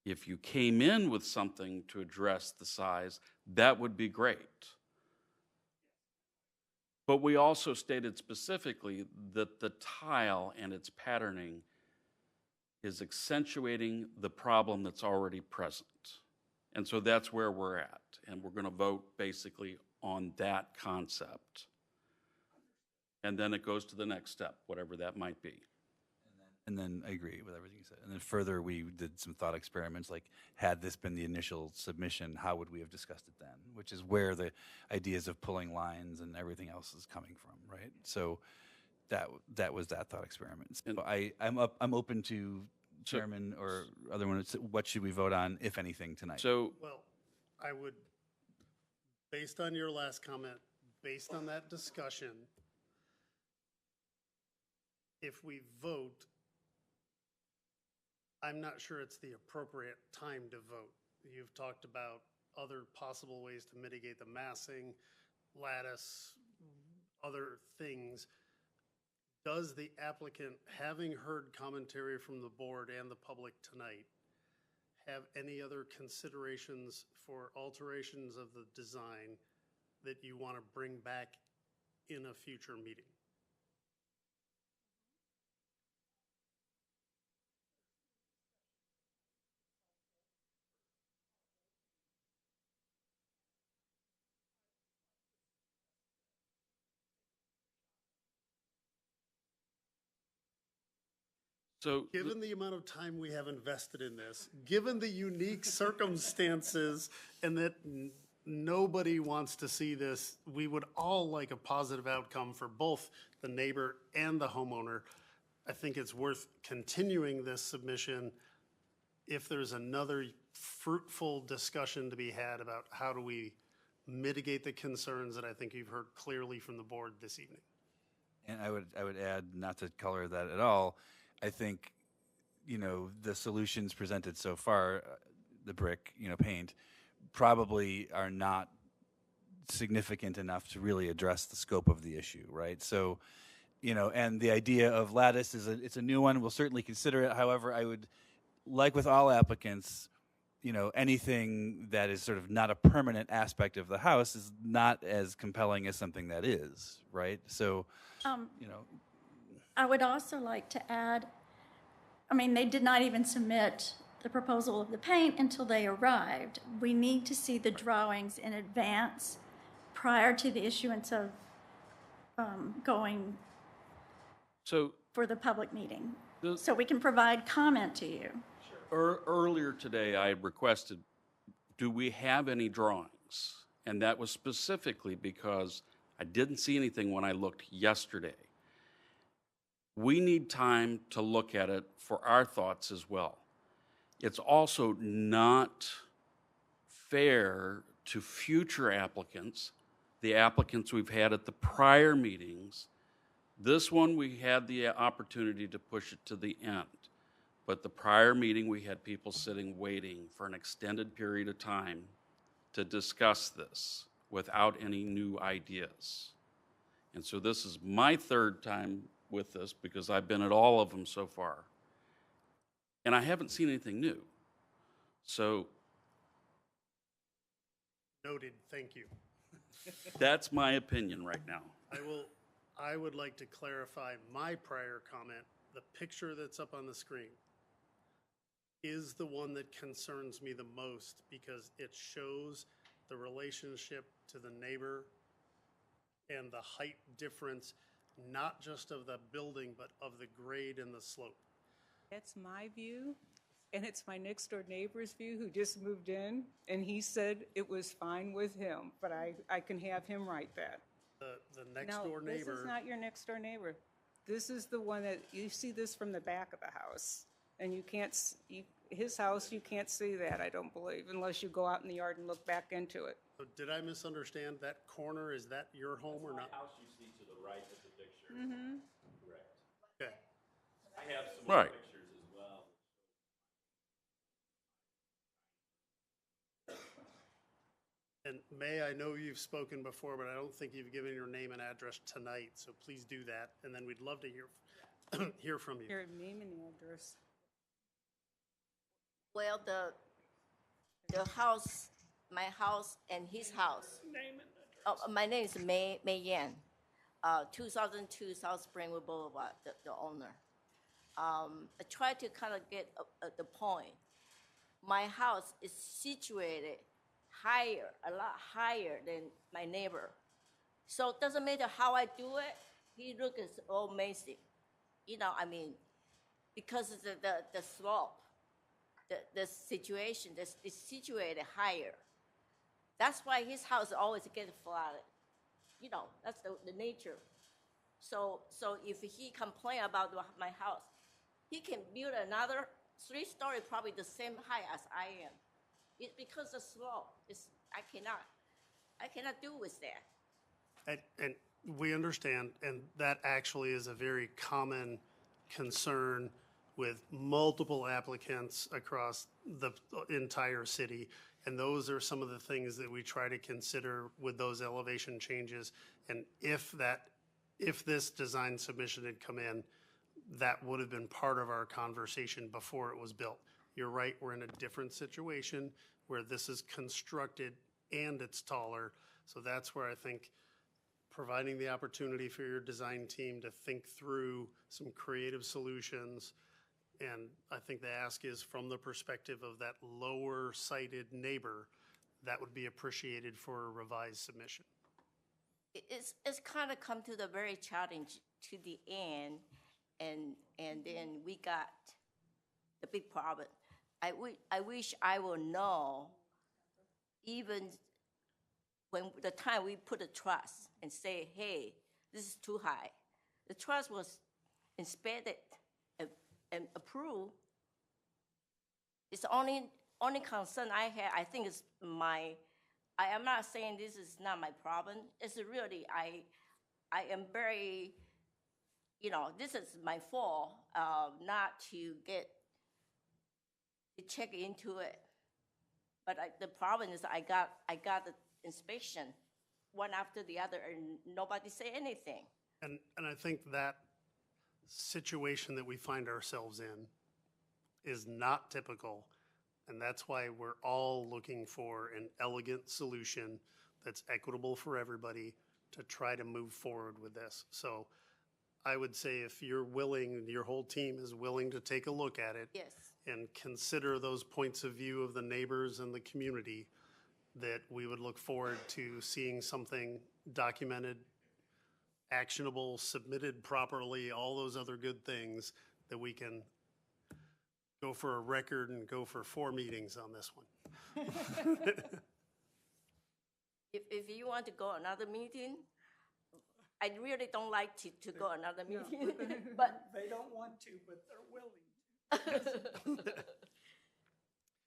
Speaker 3: If you came in with something to address the size, that would be great. But we also stated specifically that the tile and its patterning is accentuating the problem that's already present. And so that's where we're at. And we're going to vote basically on that concept. And then it goes to the next step, whatever that might be.
Speaker 2: And then I agree with everything you said. And then further, we did some thought experiments, like, had this been the initial submission, how would we have discussed it then? Which is where the ideas of pulling lines and everything else is coming from, right? So that was that thought experiment. So I'm open to chairman or other one. What should we vote on, if anything, tonight?
Speaker 3: So,
Speaker 1: Well, I would, based on your last comment, based on that discussion, if we vote, I'm not sure it's the appropriate time to vote. You've talked about other possible ways to mitigate the massing, lattice, other things. Does the applicant, having heard commentary from the board and the public tonight, have any other considerations for alterations of the design that you want to bring back in a future meeting?
Speaker 3: so
Speaker 1: Given the amount of time we have invested in this, given the unique circumstances, and that nobody wants to see this, we would all like a positive outcome for both the neighbor and the homeowner. I think it's worth continuing this submission if there's another fruitful discussion to be had about how do we mitigate the concerns that I think you've heard clearly from the board this evening.
Speaker 2: And I would add, not to color that at all, I think, the solutions presented so far, the brick, paint, probably are not significant enough to really address the scope of the issue, right? So, and the idea of lattice it's a new one. We'll certainly consider it. However, I would, like with all applicants, anything that is sort of not a permanent aspect of the house is not as compelling as something that is, right? So,
Speaker 10: I would also like to add, they did not even submit the proposal of the paint until they arrived. We need to see the drawings in advance prior to the issuance of going for the public meeting, so we can provide comment to you.
Speaker 3: Earlier today, I requested, do we have any drawings? And that was specifically because I didn't see anything when I looked yesterday. We need time to look at it for our thoughts as well. It's also not fair to future applicants, the applicants we've had at the prior meetings. This one, we had the opportunity to push it to the end. But the prior meeting, we had people sitting waiting for an extended period of time to discuss this without any new ideas. And so this is my third time with this because I've been at all of them so far. And I haven't seen anything new. So
Speaker 1: Noted, thank you.
Speaker 3: That's my opinion right now.
Speaker 1: I would like to clarify my prior comment. The picture that's up on the screen is the one that concerns me the most because it shows the relationship to the neighbor and the height difference, not just of the building, but of the grade and the slope.
Speaker 4: That's my view, and it's my next door neighbor's view who just moved in, and he said it was fine with him, but I can have him write that.
Speaker 1: The next door
Speaker 4: No, this
Speaker 1: neighbor.
Speaker 4: is not your next door neighbor. This is the one that, you see this from the back of the house, and you can't, his house, you can't see that, I don't believe, unless you go out in the yard and look back into it.
Speaker 1: So did I misunderstand? That corner, is that your home or not?
Speaker 9: House you see to the right of the picture. Correct.
Speaker 1: Okay.
Speaker 9: I have some
Speaker 3: Right.
Speaker 9: pictures as well.
Speaker 1: And May, I know you've spoken before, but I don't think you've given your name and address tonight, so please do that, and then we'd love to hear from you.
Speaker 4: Your name and address.
Speaker 14: Well, the house, my house and his house.
Speaker 5: Name and address.
Speaker 14: My name is May Yan, 2002 South Brentwood Boulevard, the owner. I try to kind of get the point. My house is situated higher, a lot higher than my neighbor. So it doesn't matter how I do it, he looks all amazing. You know, I mean, because of the slope, the situation is situated higher. That's why his house always gets flooded. You know, that's the nature. So if he complain about my house, he can build another 3-story, probably the same height as I am. It's because the slope is, I cannot do with that.
Speaker 1: And we understand, and that actually is a very common concern with multiple applicants across the entire city. And those are some of the things that we try to consider with those elevation changes. And if this design submission had come in, that would have been part of our conversation before it was built. You're right, we're in a different situation where this is constructed and it's taller. So that's where I think providing the opportunity for your design team to think through some creative solutions. And I think the ask is from the perspective of that lower sighted neighbor, that would be appreciated for a revised submission.
Speaker 14: It's kind of come to the very challenge to the end, and then we got the big problem. I wish I will know, even when the time we put a truss and say, hey, this is too high. The truss was inspected and approved. It's the only concern I had. I think it's I am not saying this is not my problem. It's really, I am very, you know, this is my fault, not to check into it. But the problem is I got the inspection one after the other and nobody say anything.
Speaker 1: And I think that situation that we find ourselves in is not typical. And that's why we're all looking for an elegant solution that's equitable for everybody to try to move forward with this. So I would say if you're willing, your whole team is willing to take a look at it.
Speaker 14: Yes.
Speaker 1: And consider those points of view of the neighbors and the community, that we would look forward to seeing something documented, actionable, submitted properly, all those other good things that we can go for a record and go for 4 meetings on this one.
Speaker 14: If you want to go another meeting, I really don't like to go another meeting, but
Speaker 5: They don't want to, but they're willing.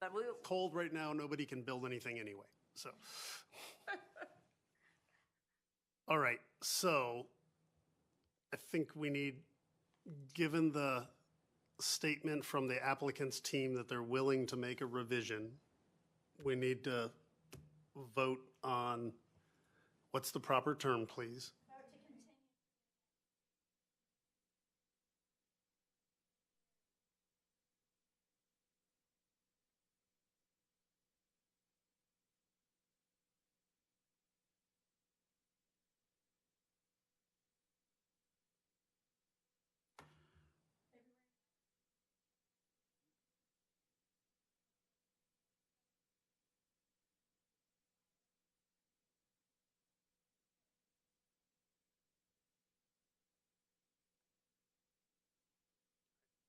Speaker 14: but we.
Speaker 1: Cold right now, nobody can build anything anyway, so. All right, so I think we need, given the statement from the applicant's team that they're willing to make a revision, we need to vote on, what's the proper term, please?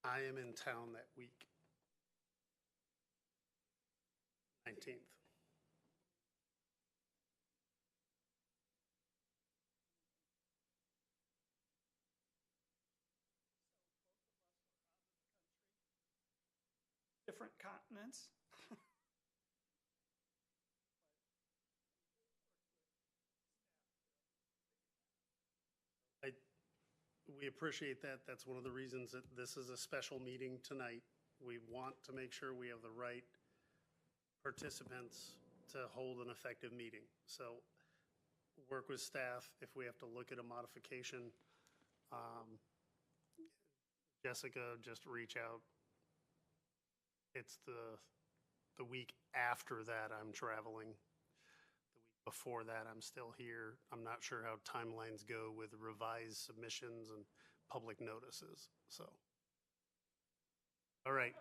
Speaker 1: I am in town that week. 19th.
Speaker 5: Different continents.
Speaker 1: We appreciate that. That's one of the reasons that this is a special meeting tonight. We want to make sure we have the right participants to hold an effective meeting. So work with staff if we have to look at a modification. Jessica, just reach out. It's the week after that I'm traveling. The week before that I'm still here. I'm not sure how timelines go with revised submissions and public notices, so. All right.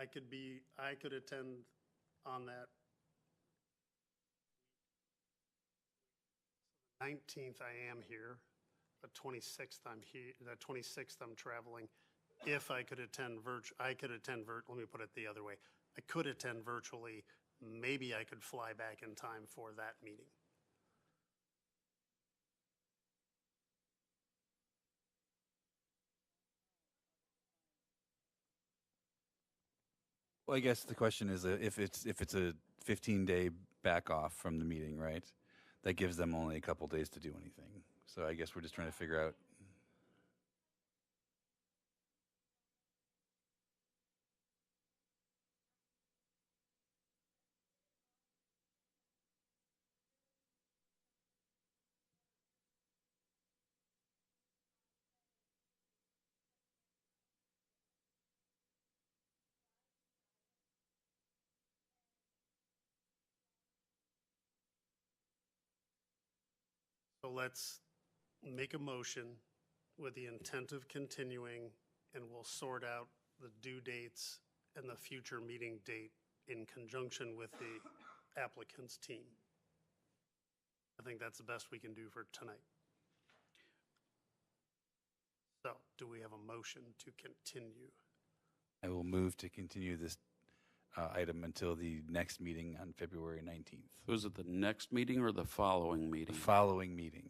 Speaker 1: I could attend on that 19th. I am here. The 26th I'm here. The 26th I'm traveling. If I could attend let me put it the other way. I could attend virtually. Maybe I could fly back in time for that meeting.
Speaker 2: Well, I guess the question is if it's a 15-day back off from the meeting, right? That gives them only a couple days to do anything. So I guess we're just trying to figure out.
Speaker 1: So let's make a motion with the intent of continuing, and we'll sort out the due dates and the future meeting date in conjunction with the applicant's team. I think that's the best we can do for tonight. So, do we have a motion to continue?
Speaker 2: I will move to continue this item until the next meeting on February 19th.
Speaker 3: Was it the next meeting or the following meeting?
Speaker 2: The following meeting.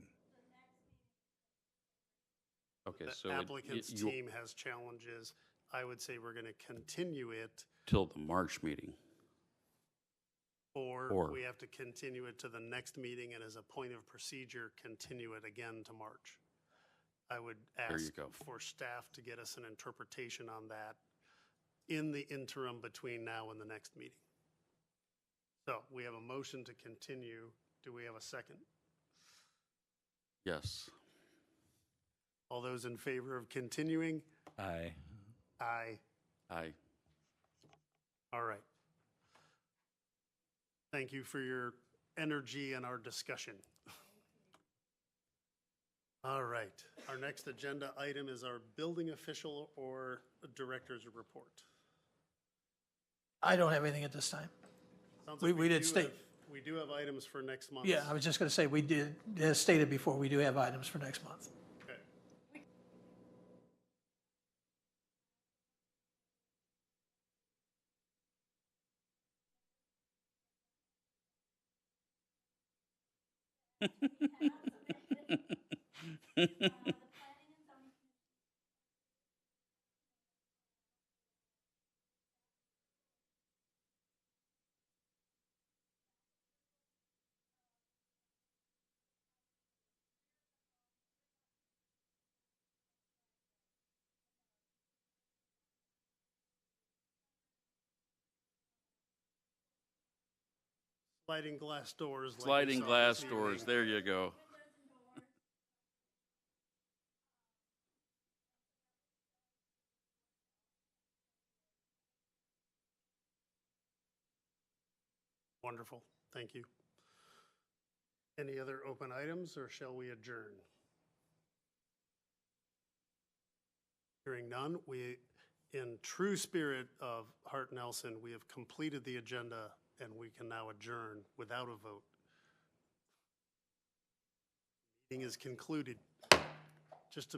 Speaker 3: Okay,
Speaker 1: The
Speaker 3: so
Speaker 1: applicant's team has challenges. I would say we're going to continue it,
Speaker 3: till the March meeting.
Speaker 1: or we have to continue it to the next meeting, and as a point of procedure, continue it again to March. I would ask for staff to get us an interpretation on that in the interim between now and the next meeting. So we have a motion to continue. Do we have a second?
Speaker 3: Yes.
Speaker 1: All those in favor of continuing?
Speaker 2: Aye.
Speaker 1: Aye.
Speaker 3: Aye.
Speaker 1: All right. Thank you for your energy and our discussion. All right. Our next agenda item is our building official or director's report.
Speaker 12: I don't have anything at this time.
Speaker 1: Sounds
Speaker 12: We
Speaker 1: like
Speaker 12: did state.
Speaker 1: We do have items for next month.
Speaker 12: Yeah, I was just going to say, we did, as stated before, we do have items for next month.
Speaker 1: Okay. Sliding glass doors. like we
Speaker 3: Sliding
Speaker 1: saw
Speaker 3: glass
Speaker 1: this
Speaker 3: doors,
Speaker 1: evening.
Speaker 3: there you go.
Speaker 1: Wonderful. Thank you. Any other open items, or shall we adjourn? Hearing none, we, in true spirit of Hart Nelson, we have completed the agenda and we can now adjourn without a vote. Meeting is concluded.